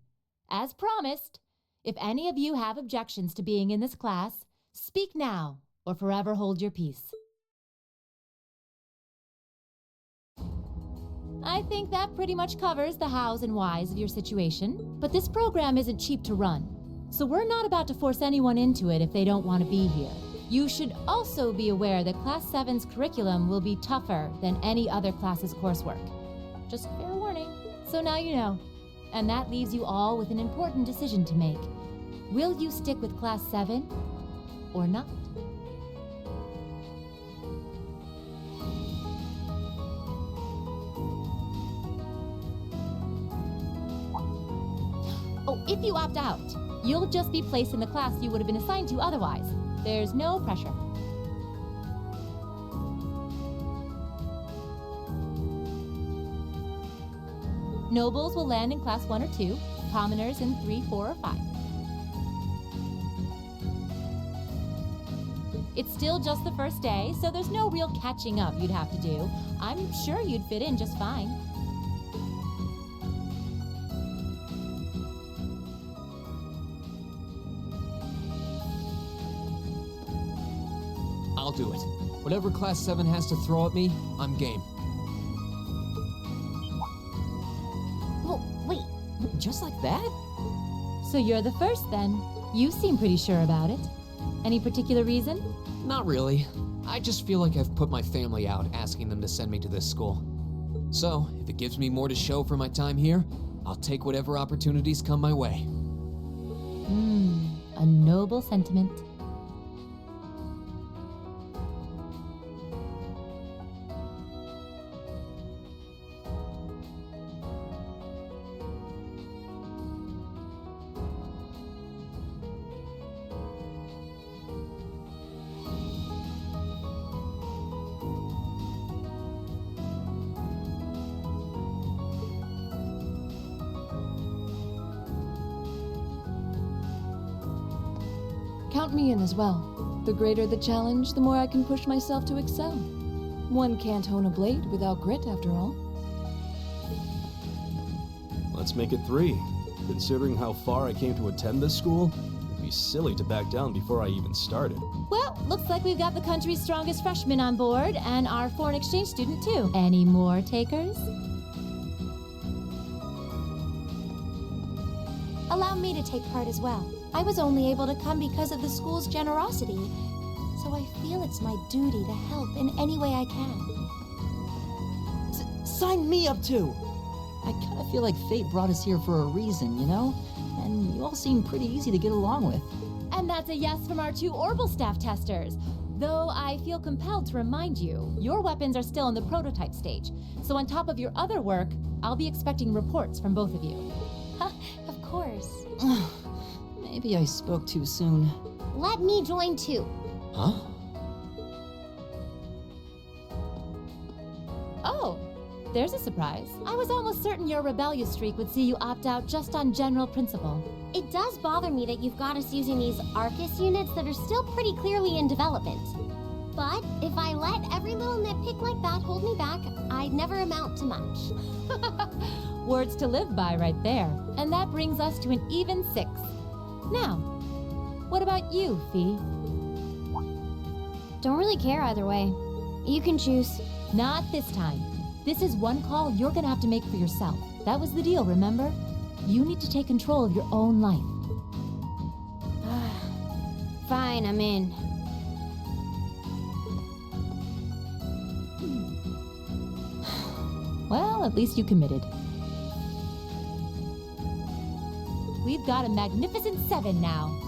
As promised, if any of you have objections to being in this class, speak now or forever hold your peace. I think that pretty much covers the hows and whys of your situation, but this program isn't cheap to run, so we're not about to force anyone into it if they don't want to be here. You should also be aware that Class 7's curriculum will be tougher than any other class's coursework. Just fair warning. So now you know. And that leaves you all with an important decision to make. Will you stick with Class 7 or not? Oh, if you opt out, you'll just be placed in the class you would have been assigned to otherwise. There's no pressure. Nobles will land in Class 1 or 2, commoners in 3, 4, or 5. It's still just the first day, so there's no real catching up you'd have to do. I'm sure you'd fit in just fine. I'll do it. Whatever Class 7 has to throw at me, I'm game. Wait, just like that? So you're the first then. You seem pretty sure about it. Any particular reason? Not really. I just feel like I've put my family out asking them to send me to this school. So, if it gives me more to show for my time here, I'll take whatever opportunities come my way. A noble sentiment. Count me in as well. The greater the challenge, the more I can push myself to excel. One can't hone a blade without grit, after all. Let's make it 3. Considering how far I came to attend this school, it'd be silly to back down before I even started. Well, looks like we've got the country's strongest freshman on board, and our foreign exchange student too. Any more takers? Allow me to take part as well. I was only able to come because of the school's generosity, so I feel it's my duty to help in any way I can. Sign me up too! I kind of feel like fate brought us here for a reason, you know? And you all seem pretty easy to get along with. And that's a yes from our 2 Orbital staff testers. Though I feel compelled to remind you, your weapons are still in the prototype stage. So on top of your other work, I'll be expecting reports from both of you. Of course. Maybe I spoke too soon. Let me join too. Huh? Oh, there's a surprise. I was almost certain your rebellious streak would see you opt out just on general principle. It does bother me that you've got us using these Arcus units that are still pretty clearly in development. But if I let every little nitpick like that hold me back, I'd never amount to much. Words to live by right there. And that brings us to an even 6. Now, what about you, Fee? Don't really care either way. You can choose. Not this time. This is one call you're gonna have to make for yourself. That was the deal, remember? You need to take control of your own life. Fine, I'm in. Well, at least you committed. we've got a magnificent 7 now.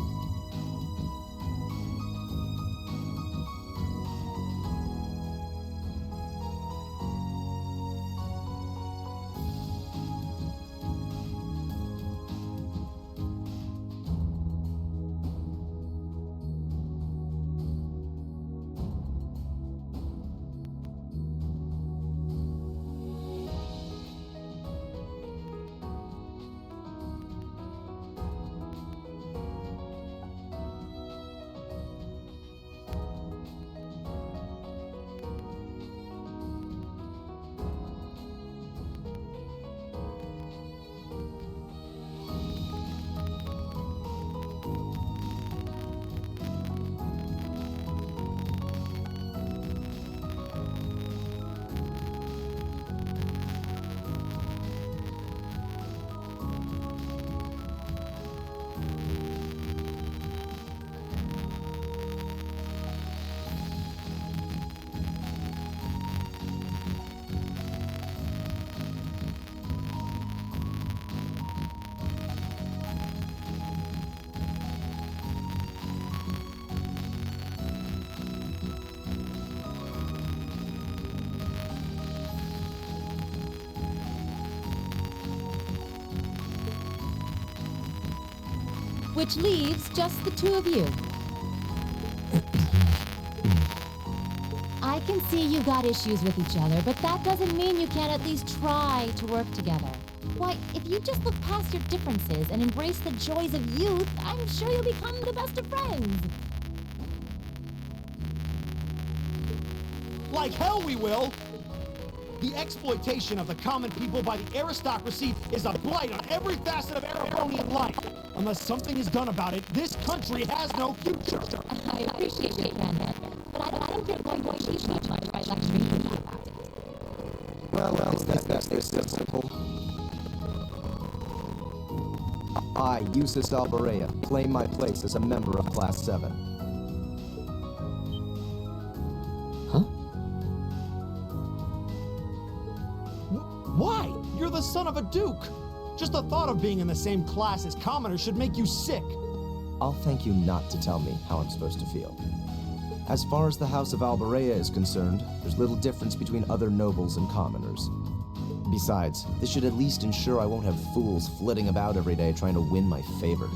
Which leaves just the 2 of you. I can see you got issues with each other, but that doesn't mean you can't at least try to work together. Why, if you just look past your differences and embrace the joys of youth, I'm sure you'll become the best of friends. Like hell we will! The exploitation of the common people by the aristocracy is a blight on every facet of Erebonian life. Unless something is done about it, this country has no future. I appreciate your candor, but I don't think you're going to achieve much by lecturing me about it. Well, that's simple. I, Eustace Alberea, claim my place as a member of Class 7. Why? You're the son of a duke! Just the thought of being in the same class as commoners should make you sick. I'll thank you not to tell me how I'm supposed to feel. As far as the House of Alberea is concerned, there's little difference between other nobles and commoners. Besides, this should at least ensure I won't have fools flitting about every day trying to win my favor.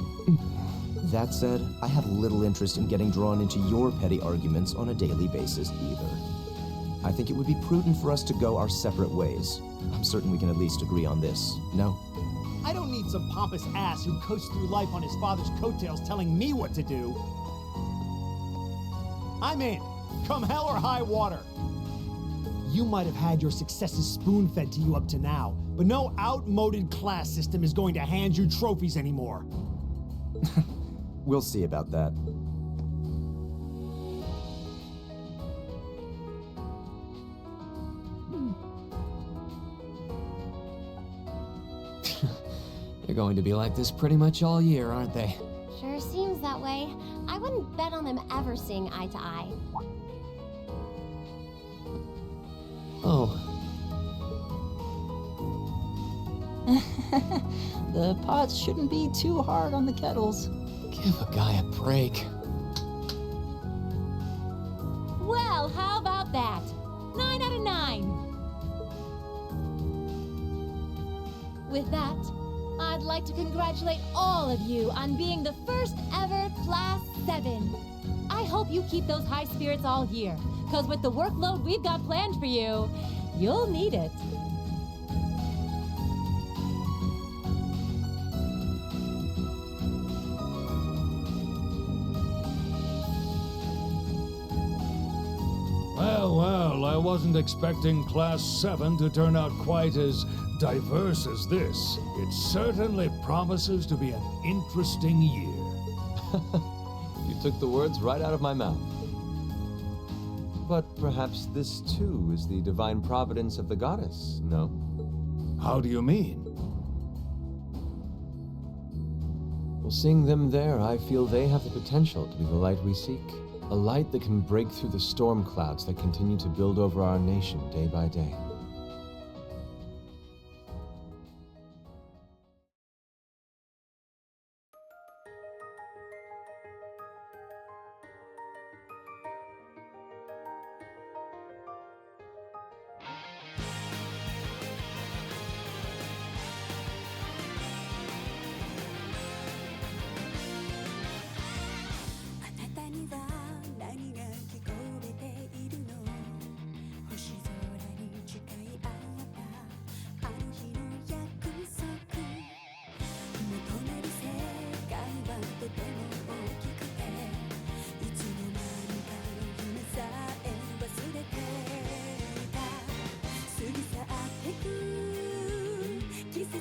That said, I have little interest in getting drawn into your petty arguments on a daily basis either. I think it would be prudent for us to go our separate ways. I'm certain we can at least agree on this, no? I don't need some pompous ass who coasts through life on his father's coattails telling me what to do. I'm in, come hell or high water. You might have had your successes spoon-fed to you up to now, but no outmoded class system is going to hand you trophies anymore. We'll see about that. They're going to be like this pretty much all year, aren't they? Sure seems that way. I wouldn't bet on them ever seeing eye to eye. Oh. The pots shouldn't be too hard on the kettles. Give a guy a break. Well, how about that? 9 out of 9. With that, I'd like to congratulate all of you on being the first ever Class 7. I hope you keep those high spirits all year, because with the workload we've got planned for you, you'll need it. Well, I wasn't expecting Class 7 to turn out quite as diverse as this. It certainly promises to be an interesting year. You took the words right out of my mouth. But perhaps this too is the divine providence of the goddess, no? How do you mean? Well, seeing them there, I feel they have the potential to be the light we seek. A light that can break through the storm clouds that continue to build over our nation day by day.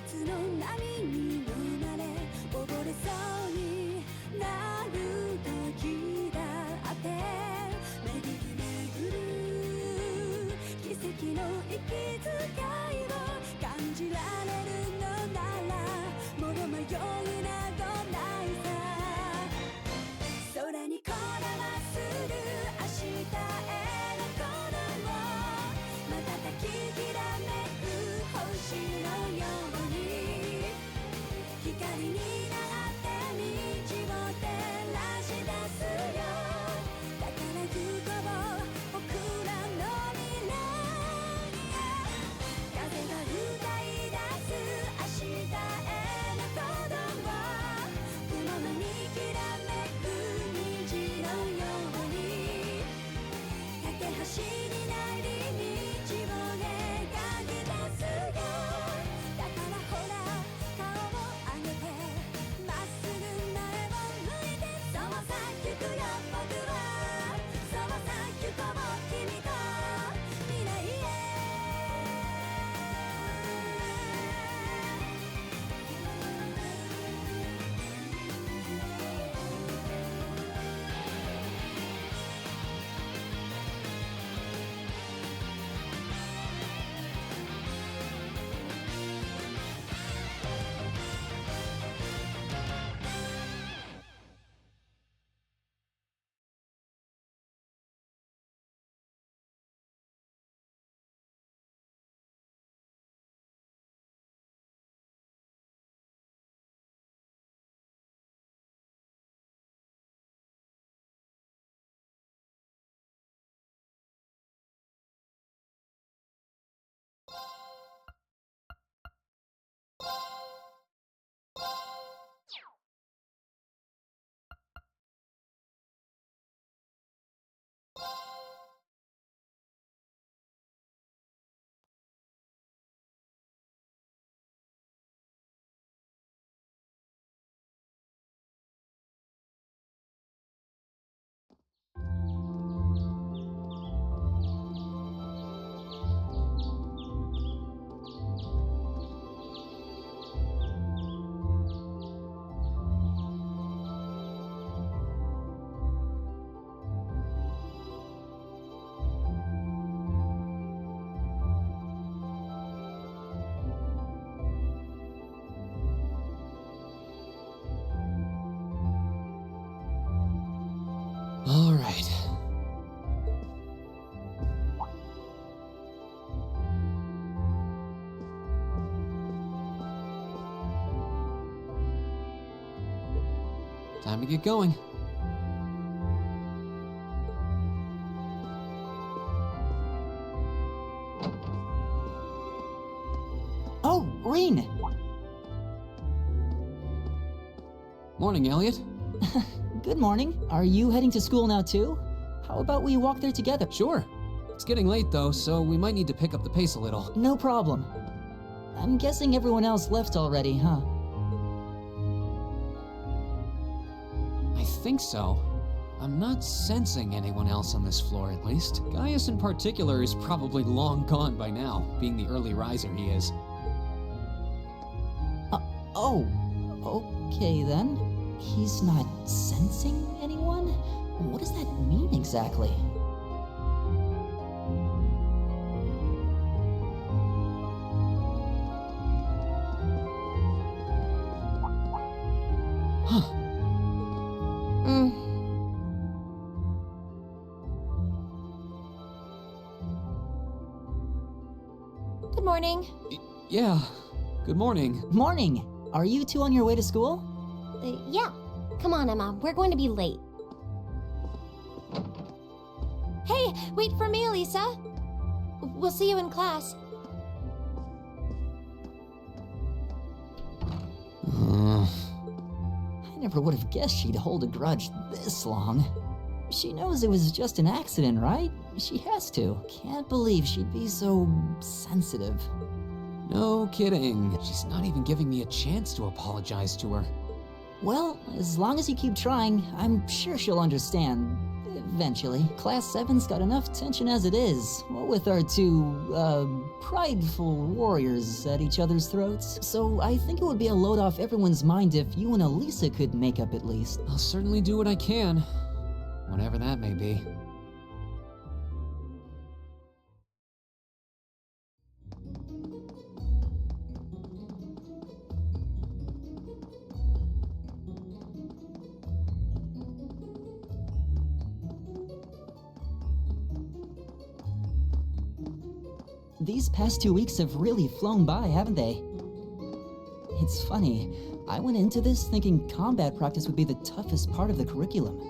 夏の波に飲まれ溺れそうになる時だって巡り巡る奇跡の息遣いを感じられるのならもう迷いなどないさ空にこだまする明日への鼓動瞬ききらめく星のように光になって道を照らし出すよだから行こう僕らの未来へ風が歌い出す明日への鼓動雲のにきらめく虹のように架け橋になり道を描き出すよだからほら顔を上げてまっすぐ前を向いてそうさ行くよ僕はそうさ行こう君と未来へAll right. Time to get going. Oh, Rean! Morning, Elliot. Good morning. Are you heading to school now too? How about we walk there together? Sure. It's getting late though, so we might need to pick up the pace a little. No problem. I'm guessing everyone else left already, huh? I think so. I'm not sensing anyone else on this floor, at least. Gaius in particular is probably long gone by now, being the early riser he is. Oh, okay then. He's not sensing anyone? What does that mean exactly? Huh. Good morning. Yeah. Good morning. Morning! Are you two on your way to school? Yeah. Come on, Emma. We're going to be late. Hey, wait for me, Lisa. We'll see you in class. I never would have guessed she'd hold a grudge this long. She knows it was just an accident, right? She has to. Can't believe she'd be so sensitive. No kidding. She's not even giving me a chance to apologize to her. Well, as long as you keep trying, I'm sure she'll understand. eventually. Class 7's got enough tension as it is, what with our two, prideful warriors at each other's throats. So I think it would be a load off everyone's mind if you and Elisa could make up at least. I'll certainly do what I can, whatever that may be. These past 2 weeks have really flown by, haven't they? It's funny, I went into this thinking combat practice would be the toughest part of the curriculum.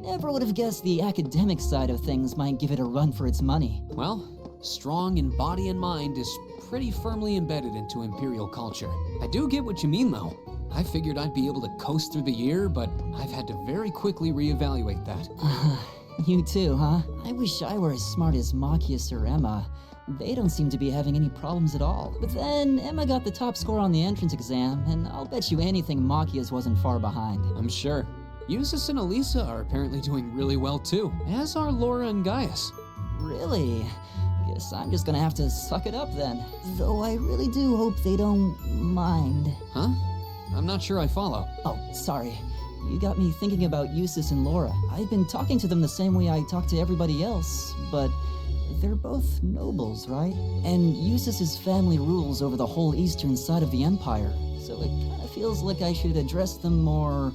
Never would have guessed the academic side of things might give it a run for its money. Well, strong in body and mind is pretty firmly embedded into Imperial culture. I do get what you mean, though. I figured I'd be able to coast through the year, but I've had to very quickly reevaluate that. You too, huh? I wish I were as smart as Machias or Emma. They don't seem to be having any problems at all. But then Emma got the top score on the entrance exam, and I'll bet you anything Machias wasn't far behind. I'm sure. Eustace and Elisa are apparently doing really well too, as are Laura and Gaius. Really? Guess I'm just gonna have to suck it up then. Though I really do hope they don't mind. Huh? I'm not sure I follow. Oh, sorry. You got me thinking about Eustace and Laura. I've been talking to them the same way I talk to everybody else, but they're both nobles, right? And Eustace's family rules over the whole eastern side of the Empire, so it kind of feels like I should address them more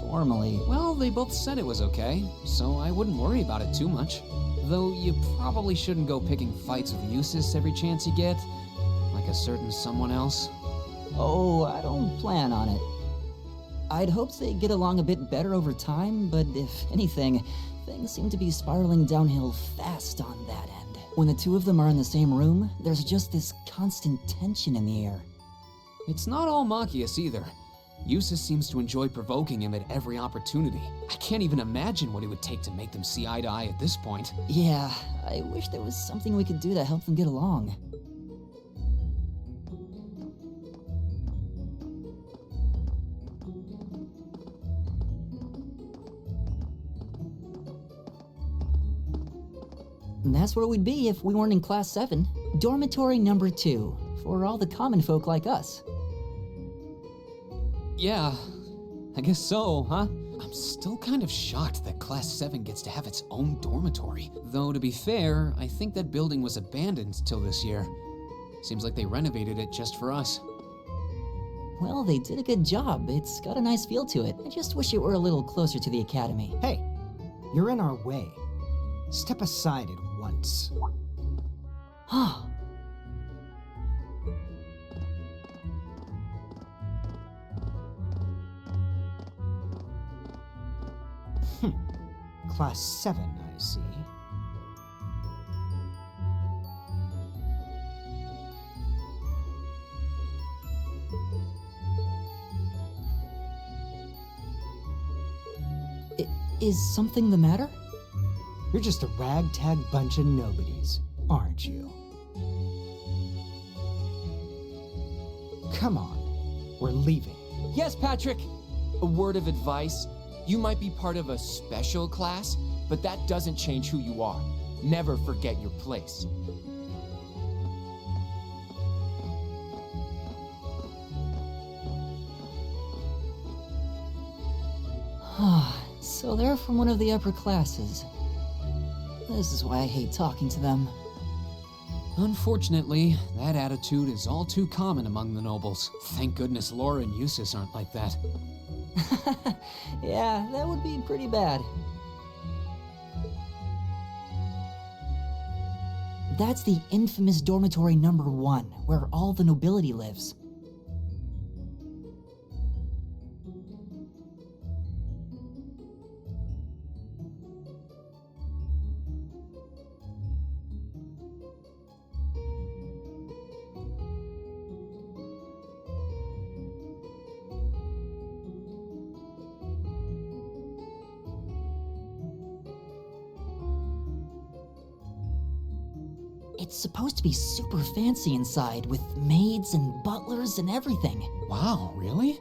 formally. Well, they both said it was okay, so I wouldn't worry about it too much. Though you probably shouldn't go picking fights with Eustace every chance you get, like a certain someone else. Oh, I don't plan on it. I'd hoped they'd get along a bit better over time, but if anything, things seem to be spiraling downhill fast on that end. When the two of them are in the same room, there's just this constant tension in the air. It's not all Machias either. Eustace seems to enjoy provoking him at every opportunity. I can't even imagine what it would take to make them see eye to eye at this point. Yeah, I wish there was something we could do to help them get along. And that's where we'd be if we weren't in Class 7. Dormitory number 2, for all the common folk like us. Yeah, I guess so, huh? I'm still kind of shocked that Class 7 gets to have its own dormitory. Though, to be fair, I think that building was abandoned till this year. Seems like they renovated it just for us. Well, they did a good job. It's got a nice feel to it. I just wish it were a little closer to the academy. Hey, you're in our way. Step aside at once. Ah. Class 7, I see. Is something the matter? You're just a ragtag bunch of nobodies, aren't you? Come on, we're leaving. Yes, Patrick! A word of advice. You might be part of a special class, but that doesn't change who you are. Never forget your place. So they're from one of the upper classes. This is why I hate talking to them. Unfortunately, that attitude is all too common among the nobles. Thank goodness Laura and Eustace aren't like that. Yeah, that would be pretty bad. That's the infamous dormitory number 1, where all the nobility lives. It's supposed to be super fancy inside, with maids and butlers and everything. Wow, really?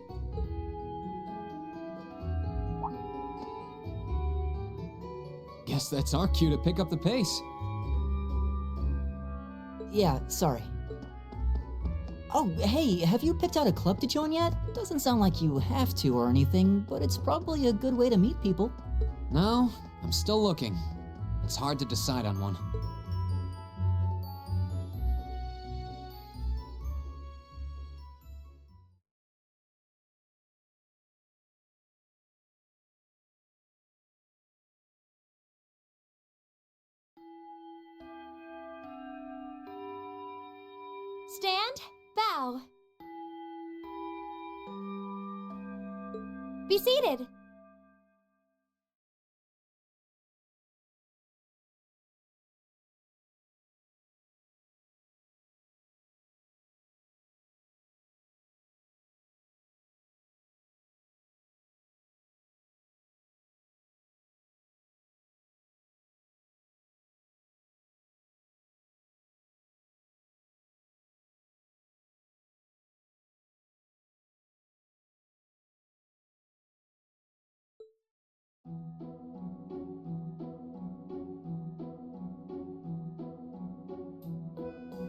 Guess that's our cue to pick up the pace. Yeah, sorry. Oh, hey, have you picked out a club to join yet? Doesn't sound like you have to or anything, but it's probably a good way to meet people. No, I'm still looking. It's hard to decide on one. Stand, bow. Be seated.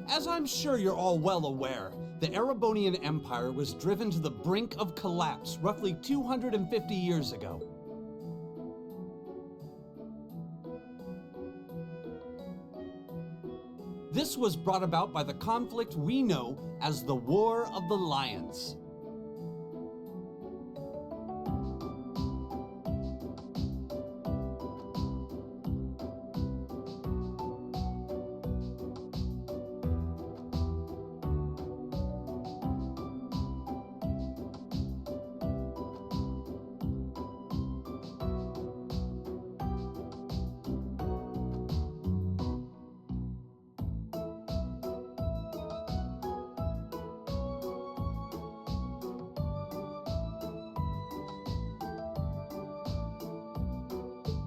As I'm sure you're all well aware, the Erebonian Empire was driven to the brink of collapse roughly 250 years ago. This was brought about by the conflict we know as the War of the Lions.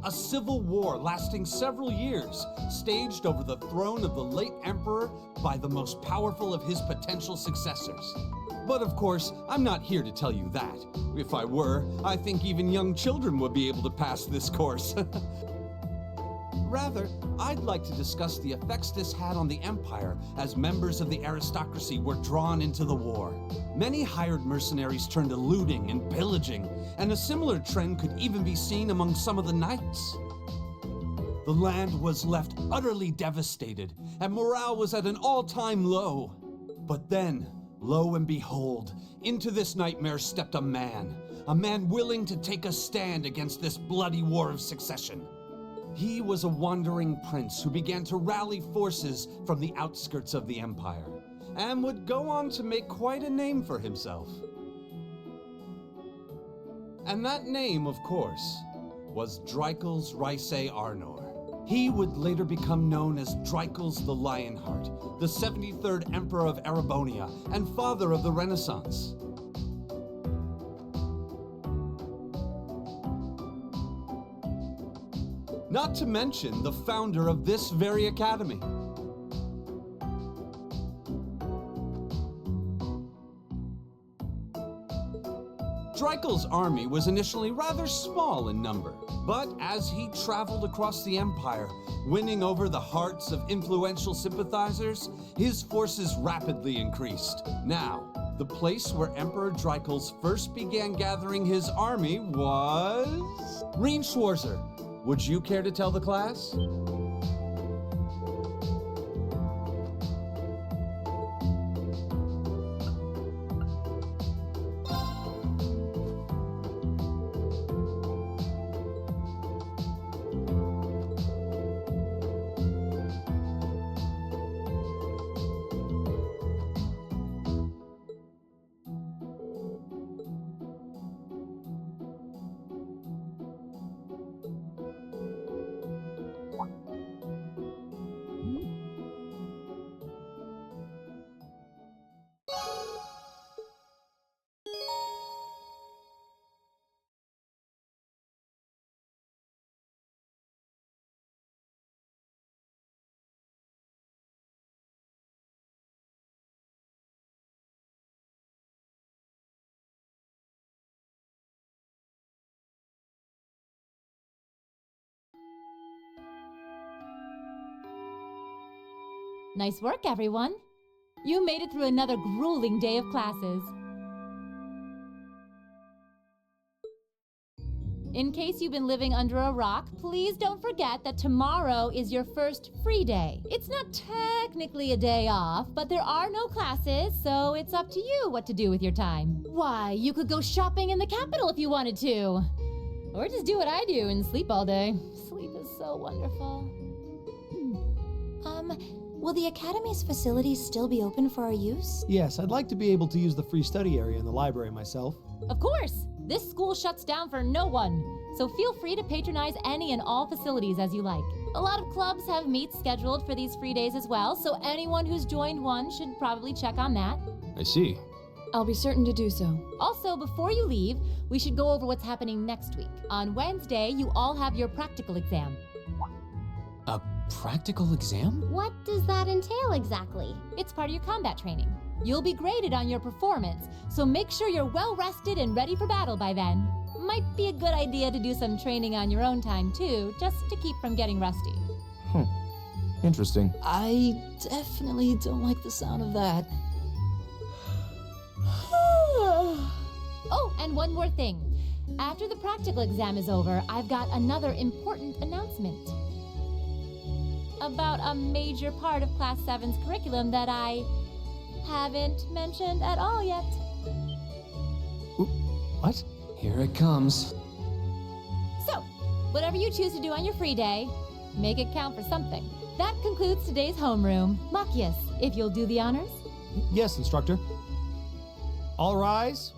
A civil war lasting several years, staged over the throne of the late emperor by the most powerful of his potential successors. But of course, I'm not here to tell you that. If I were, I think even young children would be able to pass this course. Rather, I'd like to discuss the effects this had on the Empire as members of the aristocracy were drawn into the war. Many hired mercenaries turned to looting and pillaging, and a similar trend could even be seen among some of the knights. The land was left utterly devastated, and morale was at an all-time low. But then, lo and behold, into this nightmare stepped a man willing to take a stand against this bloody war of succession. He was a wandering prince who began to rally forces from the outskirts of the Empire, and would go on to make quite a name for himself. And that name, of course, was Drycles Rhysei Arnor. He would later become known as Drycles the Lionheart, the 73rd Emperor of Erebonia, and father of the Renaissance. Not to mention the founder of this very academy. Drycles' army was initially rather small in number, but as he traveled across the Empire, winning over the hearts of influential sympathizers, his forces rapidly increased. Now, the place where Emperor Drycles first began gathering his army was Reen Schwarzer. Would you care to tell the class? Nice work, everyone. You made it through another grueling day of classes. In case you've been living under a rock, please don't forget that tomorrow is your first free day. It's not technically a day off, but there are no classes, so it's up to you what to do with your time. Why, you could go shopping in the capital if you wanted to. Or just do what I do and sleep all day. Sleep is so wonderful. Will the Academy's facilities still be open for our use? Yes, I'd like to be able to use the free study area in the library myself. Of course! This school shuts down for no one, so feel free to patronize any and all facilities as you like. A lot of clubs have meets scheduled for these free days as well, so anyone who's joined one should probably check on that. I see. I'll be certain to do so. Also, before you leave, we should go over what's happening next week. On Wednesday, you all have your practical exam. A practical exam? What does that entail exactly? It's part of your combat training. You'll be graded on your performance, so make sure you're well rested and ready for battle by then. Might be a good idea to do some training on your own time too, just to keep from getting rusty. Interesting. I definitely don't like the sound of that. Oh, and one more thing. After the practical exam is over, I've got another important announcement. About a major part of Class 7's curriculum that I haven't mentioned at all yet. What? Here it comes. So, whatever you choose to do on your free day, make it count for something. That concludes today's homeroom. Machias, if you'll do the honors. Yes, instructor. All rise.